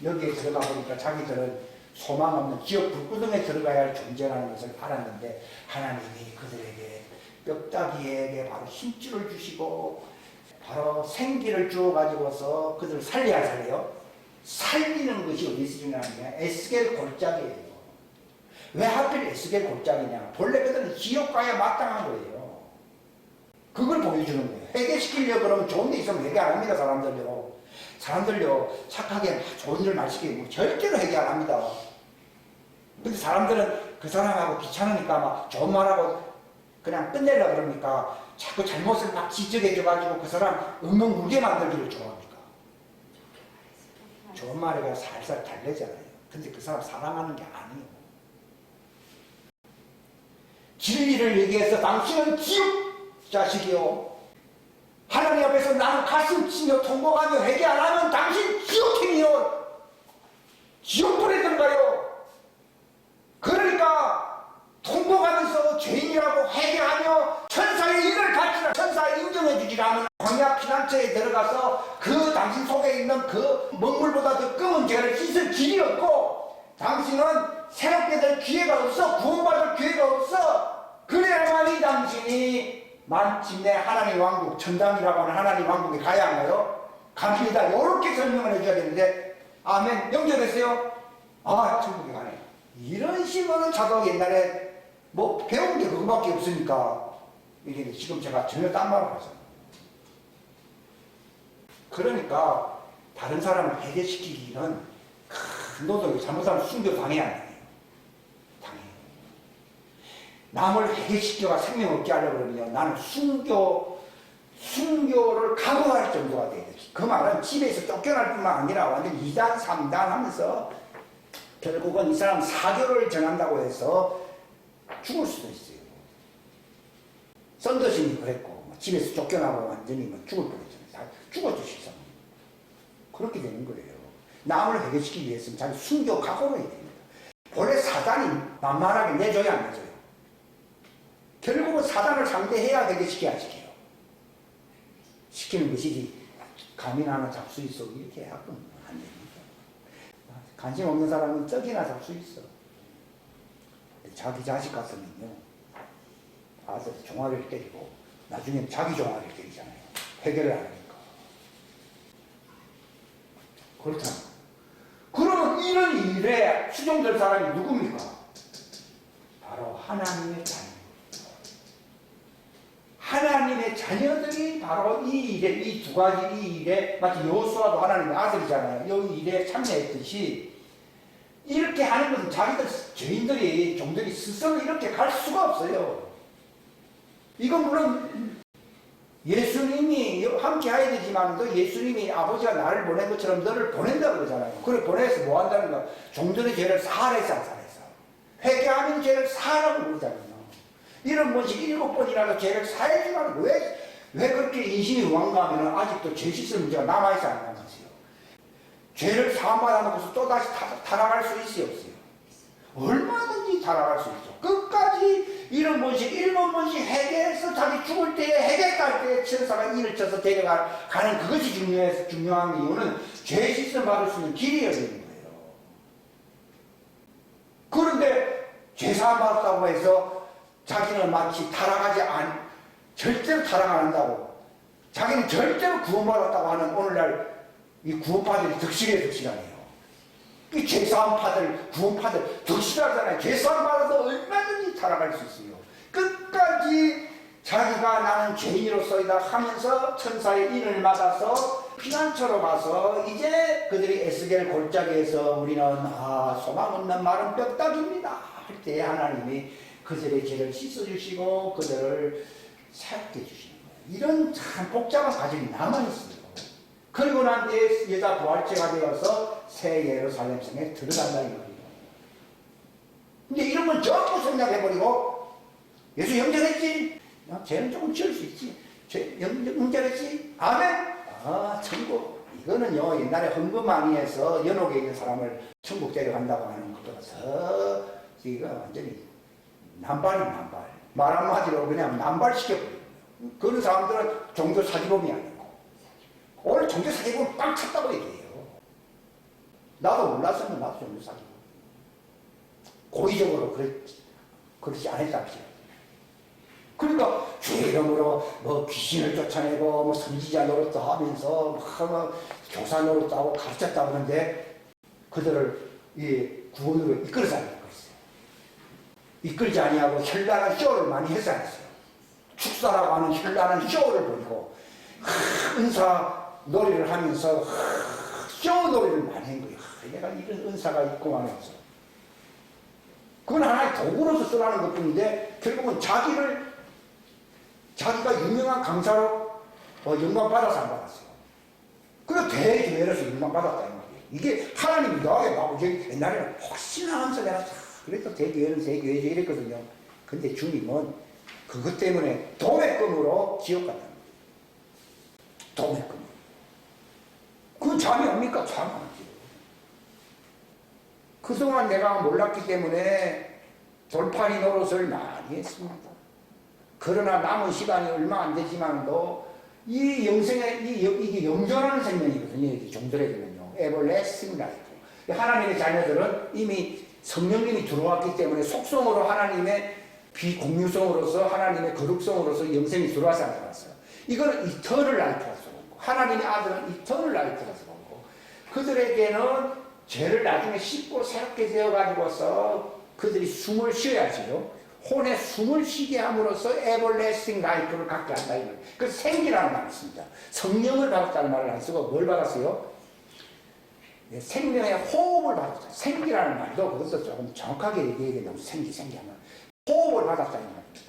여기에 들어가 보니까 자기들은 소망 없는 지옥 불구덩에 들어가야 할 존재라는 것을 알았는데, 하나님이 그들에게 뼈다귀에게 바로 힘줄을 주시고, 바로 생기를 주어가지고서 그들을 살려야 살려요. 살리는 것이 어디서 중요하냐? 에스겔 골짜기예요. 왜 하필 에스겔 골짜기냐? 본래 그들은 지옥과에 마땅한 거예요. 그걸 보여주는 거예요. 회개시키려고 그러면 좋은 데 있으면 회개 안 합니다. 사람들요 착하게 좋은 일을 많이 시키고 절대로 회개 안 합니다. 근데 사람들은 그 사람하고 귀찮으니까 막 좋은 말하고 그냥 끝내려고 그러니까 자꾸 잘못을 막 지적해줘가지고 그 사람 엉엉 울게 만들기를 좋아합니까? 좋은 말에 그냥 살살 달래잖아요. 근데 그 사람 사랑하는 게 아니에요. 진리를 얘기해서 당신은 지옥 자식이요. 하나님 앞에서 나는 가슴 치며 통곡하며 회개 안 하면 당신 지옥행이요. 지옥불에 들어가요. 그러니까 통곡하면서 죄인이라고 회개하며 천사의 일을 바치라. 천사가 인정해 주지 않으면 광야 피난처에 들어가서 그 당신 속에 있는 그 먹물보다 더 검은 죄를 씻을 길이 없고 당신은 새롭게 될 기회가 없어. 구원받을 기회가 없어. 그래야만이 당신이 마침내 하나님 왕국, 천당이라고 하는 하나님 왕국에 가야 하나요? 갑니다. 이렇게 설명을 해줘야 되는데, 아멘. 영접했어요? 아, 천국에 가네. 이런 식으로 자도 옛날에 뭐 배운 게 그거밖에 없으니까, 이게 지금 제가 전혀 딴 말을 하잖아요. 그러니까, 다른 사람을 회개시키기는 큰 노동이 잘못하면 순교 당해야 돼요. 당해요. 남을 회개시켜가 생명 얻게 하려고 그러면요. 나는 순교를 각오할 정도가 돼야 돼. 그 말은 집에서 쫓겨날 뿐만 아니라 완전 2단, 3단 하면서 결국은 이 사람 사교를 전한다고 해서 죽을 수도 있어요. 썬더신이 그랬고, 집에서 쫓겨나고 완전히 죽을 뻔했잖아요. 죽었죠, 그렇게 되는 거예요. 남을 회개시키기 위해서는 자기 순교 각오를 해야 됩니다. 본래 사단이 만만하게 내줘야 안 내줘요. 결국은 사단을 상대해야 회개시켜야 시켜요. 시키는 것이지 감이나 하나 잡수 있어 이렇게 하면 안 됩니다. 관심 없는 사람은 떡이나 잡수 있어. 자기 자식 같으면요 아들 종아리를 때리고 나중엔 자기 종아리를 때리잖아요. 회개를 안 하니까. 그렇잖아요. 그러면 이런 일에 수종될 사람이 누굽니까? 바로 하나님의 자녀. 하나님의 자녀들이 바로 이 일에, 이 두 가지 이 일에, 마치 여호수아도 하나님의 아들이잖아요. 이 일에 참여했듯이, 이렇게 하는 것은 자기들, 죄인들이, 종들이 스스로 이렇게 갈 수가 없어요. 이건 물론 예수님이 함께 해야 되지만, 또 예수님이 아버지가 나를 보낸 것처럼 너를 보낸다고 그러잖아요. 그래, 보내서 뭐 한다는 거야? 종들의 죄를 사하래서 안 사해서. 회개하면 죄를 사하라고 그러잖아요. 이런 것이 7번이라도 죄를 사해주면 왜 그렇게 인심이 완강하면 아직도 죄 씻을 문제가 남아있어 안 남았어요? 죄를 사함받아 놓고서 또다시 타락할 수 있어요, 없어요? 얼마든지 타락할 수 있죠. 끝까지 이런 번씩 7번씩 회개해서 자기 죽을 때에 회개할 때에 천사가 인을 쳐서 데려가는 그것이 중요한 이유는 죄 씻음 받을 수 있는 길이어야 되는 거예요. 그런데 죄 사함 받았다고 해서 자기는 마치 절대로 타락 안 한다고, 자기는 절대로 구원받았다고 하는 오늘날 이 구원파들이 덕실해요. 이 죄사함파들, 구원파들 덕실하잖아요. 죄사함 받아서 얼마든지 타락할 수 있어요. 끝까지 자기가 나는 죄인으로서이다 하면서 천사의 인을 받아서 피난처로 가서 이제 그들이 에스겔 골짜기에서 우리는 소망 없는 마른 뼈다귀입니다 할 때 하나님이 그들의 죄를 씻어주시고 그들을 새롭게 해주시는 거예요. 이런 참 복잡한 과정이 남아있어요. 그리고 난 뒤에 여자 부활체가 되어서 새 예루살렘 성에 들어간다 이 말이에요. 근데 이런 건 전부 생략해버리고 예수 영접했지? 죄는 조금 지을 수 있지. 죄 영접했지? 아멘? 천국. 이거는요 옛날에 헌금망이에서 연옥에 있는 사람을 천국 데려간다고 하는 것보다 더 이거 완전히 남발이에요. 남발. 말 한마디로 그냥 남발시켜버려요. 그런 사람들은 종교 사기범이 아니고 오늘 종교 사기범 빵 찼다고 얘기해요. 나도 몰랐으면 나도 종교 사기범. 고의적으로 그렇지 않았답시다. 그러니까 주의 이름으로 뭐 귀신을 쫓아내고 뭐 선지자 노릇도 하면서 뭐 교사 노릇도 하고 가르쳤다고 하는데 그들을 이 구원으로 이끌지 않았어요. 이끌지 아니하고 현란한 쇼를 많이 했지 않았어요. 축사라고 하는 현란한 쇼를 보이고 은사 놀이를 하면서 쇼 놀이를 많이 한 거예요. 내가 이런 은사가 있구만 해서. 그건 하나의 도구로서 쓰라는 것 뿐인데 결국은 자기가 유명한 강사로 영광받아서 안 받았어요. 그래서 대교회로서 영광받았다 이 말이에요. 이게 하나님이 너에게 막 옛날에는 혹시나 하면서 내가 그래서 대교회는 대교회죠 이랬거든요. 근데 주님은 그것 때문에 도매금으로 지옥 갔다는 거예요. 도매금. 그건 잠이 옵니까? 잠이 안 오죠. 그동안 내가 몰랐기 때문에 돌팔이 노릇을 많이 했습니다. 그러나 남은 시간이 얼마 안 되지만도 이 영생의 이게 영존하는 생명이거든요. 이 종들에게는요. 에버래스팅 라이프. 하나님의 자녀들은 이미 성령님이 들어왔기 때문에 속성으로 하나님의 비공유성으로서 하나님의 거룩성으로서 영생이 들어와서 안 들어왔어요. 이거는 이터널 라이프라서 그렇고 하나님의 아들은 이터널 라이프라서 그렇고 그들에게는 죄를 나중에 씻고 새롭게 되어가지고서 그들이 숨을 쉬어야지요. 혼에 숨을 쉬게 함으로써 에버래스팅 라이프를 갖게 한다. 그 생기라는 말이 있습니다. 성령을 받았다는 말을 안 쓰고 뭘 받았어요? 생명의 호흡을 받았다. 생기라는 말도 그것도 조금 정확하게 얘기해야 된다고. 생기하면 호흡을 받았다 이 말입니다.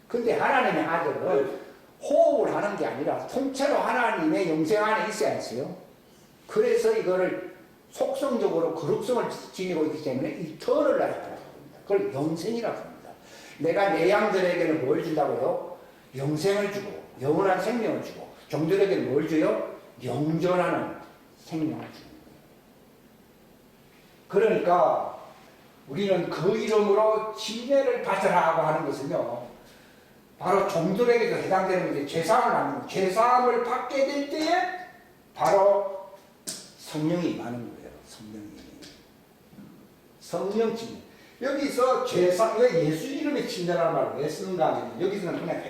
근데 하나님의 아들은 호흡을 하는 게 아니라 통째로 하나님의 영생 안에 있어야 했어요. 그래서 이거를 속성적으로 거룩성을 지니고 있기 때문에 이터널 라이프라고 합니다. 그걸 영생이라고 합니다. 내가 내 양들에게는 뭘 준다고요? 영생을 주고 영원한 생명을 주고 종들에게는 뭘 줘요? 영존하는 생명을 주고. 그러니까 우리는 그 이름으로 침례를 받으라고 하는 것은요 바로 종들에게도 해당되는 게 죄사함을 받는 거예요. 죄사함을 받게 될 때에 바로 성령이 임하는 거예요. 성령 침례. 여기서 왜 예수 이름의 침례라는 말을 왜 쓰는가 하면 여기서는 그냥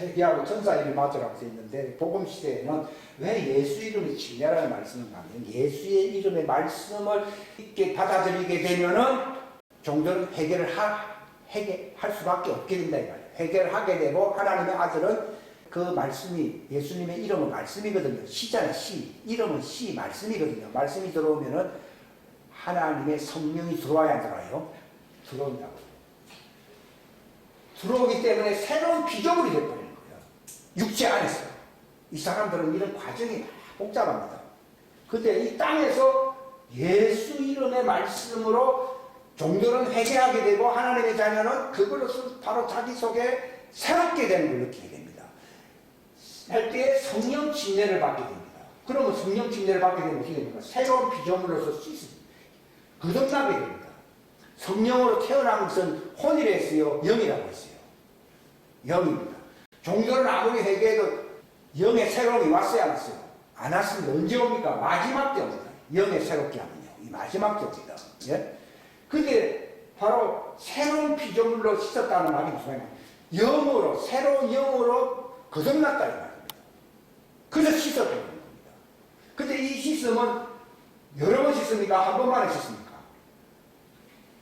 회개하고 천사 이름 맞으라고 되어 있는데 복음 시대에는 왜 예수 이름의 침례라는 말을 쓰는가 하면 예수의 이름의 말씀을 있게 받아들이게 되면은 종들은 회개를 할 수밖에 없게 된다 이 말이에요. 회개를 하게 되고 하나님의 아들은 그 말씀이 예수님의 이름은 말씀이거든요. 시잖아요. 시. 이름은 시 말씀이거든요. 말씀이 들어오면은 하나님의 성령이 들어와야 들어와요. 들어온다고. 들어오기 때문에 새로운 피조물이 되어버리는 거예요. 육체 안에서. 이 사람들은 이런 과정이 복잡합니다. 근데 이 땅에서 예수 이름의 말씀으로 종들은 회개하게 되고 하나님의 자녀는 그것을 바로 자기 속에 새롭게 되는 걸 느끼게 됩니다. 할 때에 성령 침례를 받게 됩니다. 그러면 성령 침례를 받게 되면 어떻게 됩니까? 새로운 피조물로서 거듭나게 됩니다. 성령으로 태어난 것은 혼이라 했어요. 영이라고 했어요. 영입니다. 종들은 아무리 회개해도 영의 새로움이 왔어요, 안 왔어요? 안 왔으면 언제 옵니까? 마지막 때 옵니다. 영의 새롭게 하면요. 이 마지막 때 옵니다. 예? 근데 바로 새로운 피조물로 씻었다는 말이 무슨 말이냐? 영으로, 새로운 영으로 거듭났다 이 말입니다. 그래서 씻었다는 겁니다. 근데 이 씻음은 여러 번 씻습니까? 한 번만에 씻습니까?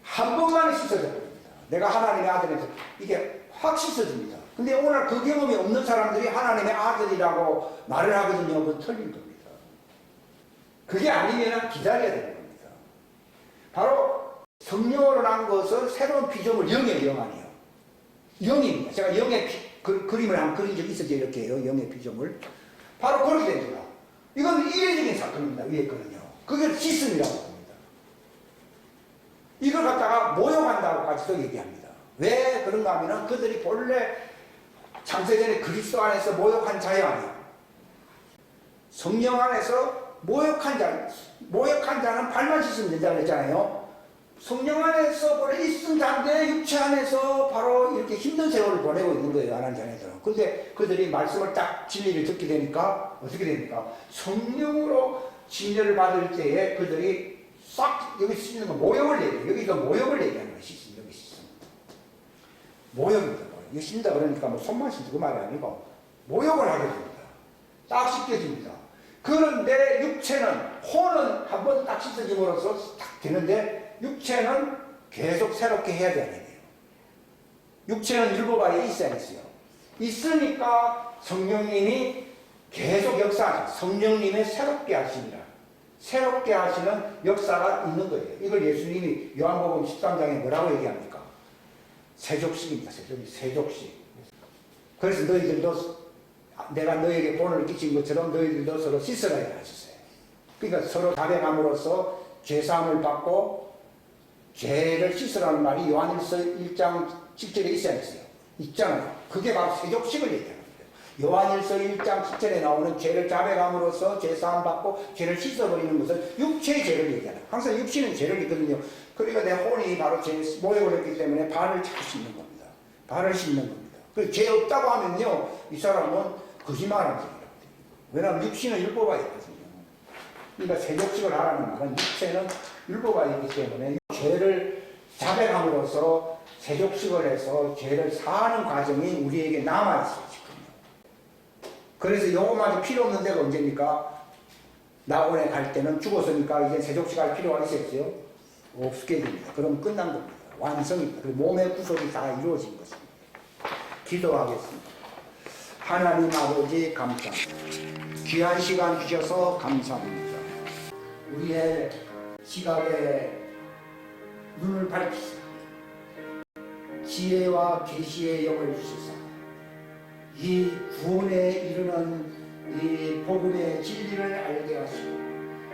한 번만에 씻어져 버립니다. 내가 하나님의 아들에서 이게 확 씻어집니다. 근데 오늘 그 경험이 없는 사람들이 하나님의 아들이라고 말을 하거든요. 그건 틀린 겁니다. 그게 아니면 기다려야 되는 겁니다. 바로 성령으로 난 것은 새로운 피조물, 영의 영 아니에요. 영입니다. 제가 영의 그림을 한번 그린 적이 있었죠. 이렇게요. 영의 피조물. 바로 그렇게 됩니다. 이건 이례적인 사건입니다. 위에 거는요. 그게 시스템이라고 합니다. 이걸 갖다가 모욕한다고까지도 얘기합니다. 왜 그런가 하면 그들이 본래 창세전에 그리스도 안에서 모욕한 자요 아니에요. 성령 안에서 모욕한 자는 발만 씻으면 된다고 했잖아요. 성령 안에서 본래 있은 자인데 육체 안에서 바로 이렇게 힘든 세월을 보내고 있는 거예요. 안 한 자네들은. 근데 그들이 말씀을 딱 진리를 듣게 되니까 어떻게 됩니까? 성령으로 진리를 받을 때에 그들이 싹 여기 씻는 거 모욕을 얘기해요. 여기가 모욕을 얘기하는 거예요. 여기 씻는 모욕입니다. 이거 씻는다 그러니까 뭐 손만 씻는 그 말이 아니고 모욕을 하게 됩니다. 딱 씻겨집니다. 그런데 육체는 혼은 한번 딱 씻어짐으로써 딱 되는데 육체는 계속 새롭게 해야 되는 거예요. 육체는 율법하에 있어야겠어요. 있으니까 성령님이 계속 역사하시고 성령님의 새롭게 하시니라. 새롭게 하시는 역사가 있는 거예요. 이걸 예수님이 요한복음 13장에 뭐라고 얘기합니까? 세족식입니다. 세족식. 그래서 너희들도 내가 너에게 본을 끼친 것처럼 너희들도 서로 씻으라 하셨어요. 그러니까 서로 자백함으로써 죄사함을 받고 죄를 씻으라는 말이 요한일서 1장 10절에 있어야 했어요. 있잖아요. 그게 바로 세족식을 얘기하는 거예요. 요한일서 1장 10절에 나오는 죄를 자백함으로써 죄사함 받고 죄를 씻어버리는 것은 육체의 죄를 얘기하는 거예요. 항상 육신은 죄를 있거든요. 그러니까 내 혼이 바로 죄 모욕을 했기 때문에 발을 잘 씻는 겁니다. 발을 씻는 겁니다. 죄 없다고 하면요, 이 사람은 거짓말하는 사람이라고 됩니다. 왜냐하면 육신은 율법화 있거든요. 그러니까 세족식을 하라는 말은 육체는 율법화 있기 때문에 죄를 자백함으로써 세족식을 해서 죄를 사하는 과정이 우리에게 남아있어요, 지금. 그래서 요것마저 필요 없는 데가 언제입니까? 낙원에 갈 때는 죽었으니까 이제 세족식 할 필요가 있었어요? 없게 됩니다. 그럼 끝난 겁니다. 완성입니다. 그리고 몸의 구속이 다 이루어진 것입니다. 기도하겠습니다. 하나님 아버지 감사합니다. 귀한 시간 주셔서 감사합니다. 우리의 시각에 눈을 밝히사 지혜와 계시의 영을 주시사 이 구원에 이르는 이 복음의 진리를 알게 하시고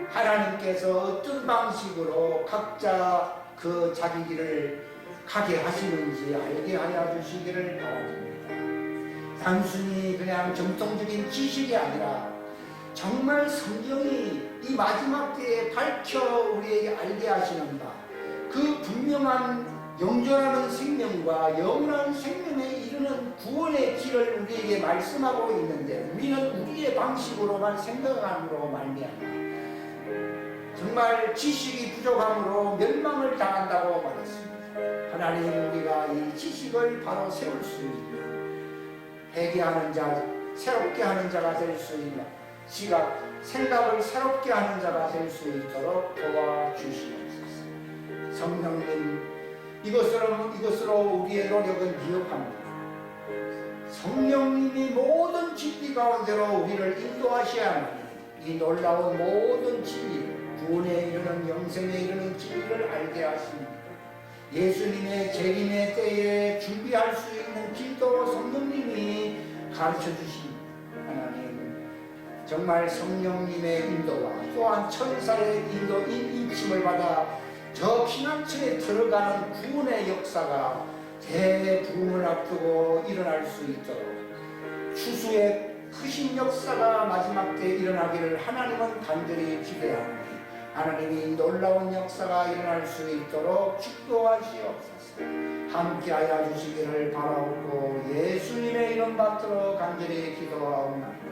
하나님께서 어떤 방식으로 각자 그 자기 길을 가게 하시는지 알게 하여 주시기를 바랍니다. 단순히 그냥 정통적인 지식이 아니라 정말 성경이 이 마지막 때에 밝혀 우리에게 알게 하시는 바 그 분명한 영존하는 생명과 영원한 생명에 이르는 구원의 길을 우리에게 말씀하고 있는데 우리는 우리의 방식으로만 생각함으로 말미암아 정말 지식이 부족함으로 멸망을 당한다고 말했습니다. 하나님, 우리가 이 지식을 바로 세울 수 있는 회개하는 자, 새롭게 하는 자가 될 수 있는 시각, 생각을 새롭게 하는 자가 될 수 있도록 도와주시옵소서. 성령님, 이것으로 우리의 노력은 미흡합니다. 성령님이 모든 진리 가운데로 우리를 인도하셔야 하니 이 놀라운 모든 진리, 구원에 이르는 영생에 이르는 진리를 알게 하십니다. 예수님의 재림의 때에 준비할 수 있는 길도 성령님이 가르쳐 주십니다. 하나님, 정말 성령님의 인도와 또한 천사의 인침을 받아 저 피난처에 들어가는 구원의 역사가 대부흥을 앞두고 일어날 수 있도록 추수의 크신 역사가 마지막 때에 일어나기를 하나님은 간절히 기대하니 하나님이 놀라운 역사가 일어날 수 있도록 축도하시옵소서. 함께하여 주시기를 바라옵고 예수님의 이름 받들어 간절히 기도하옵나이다.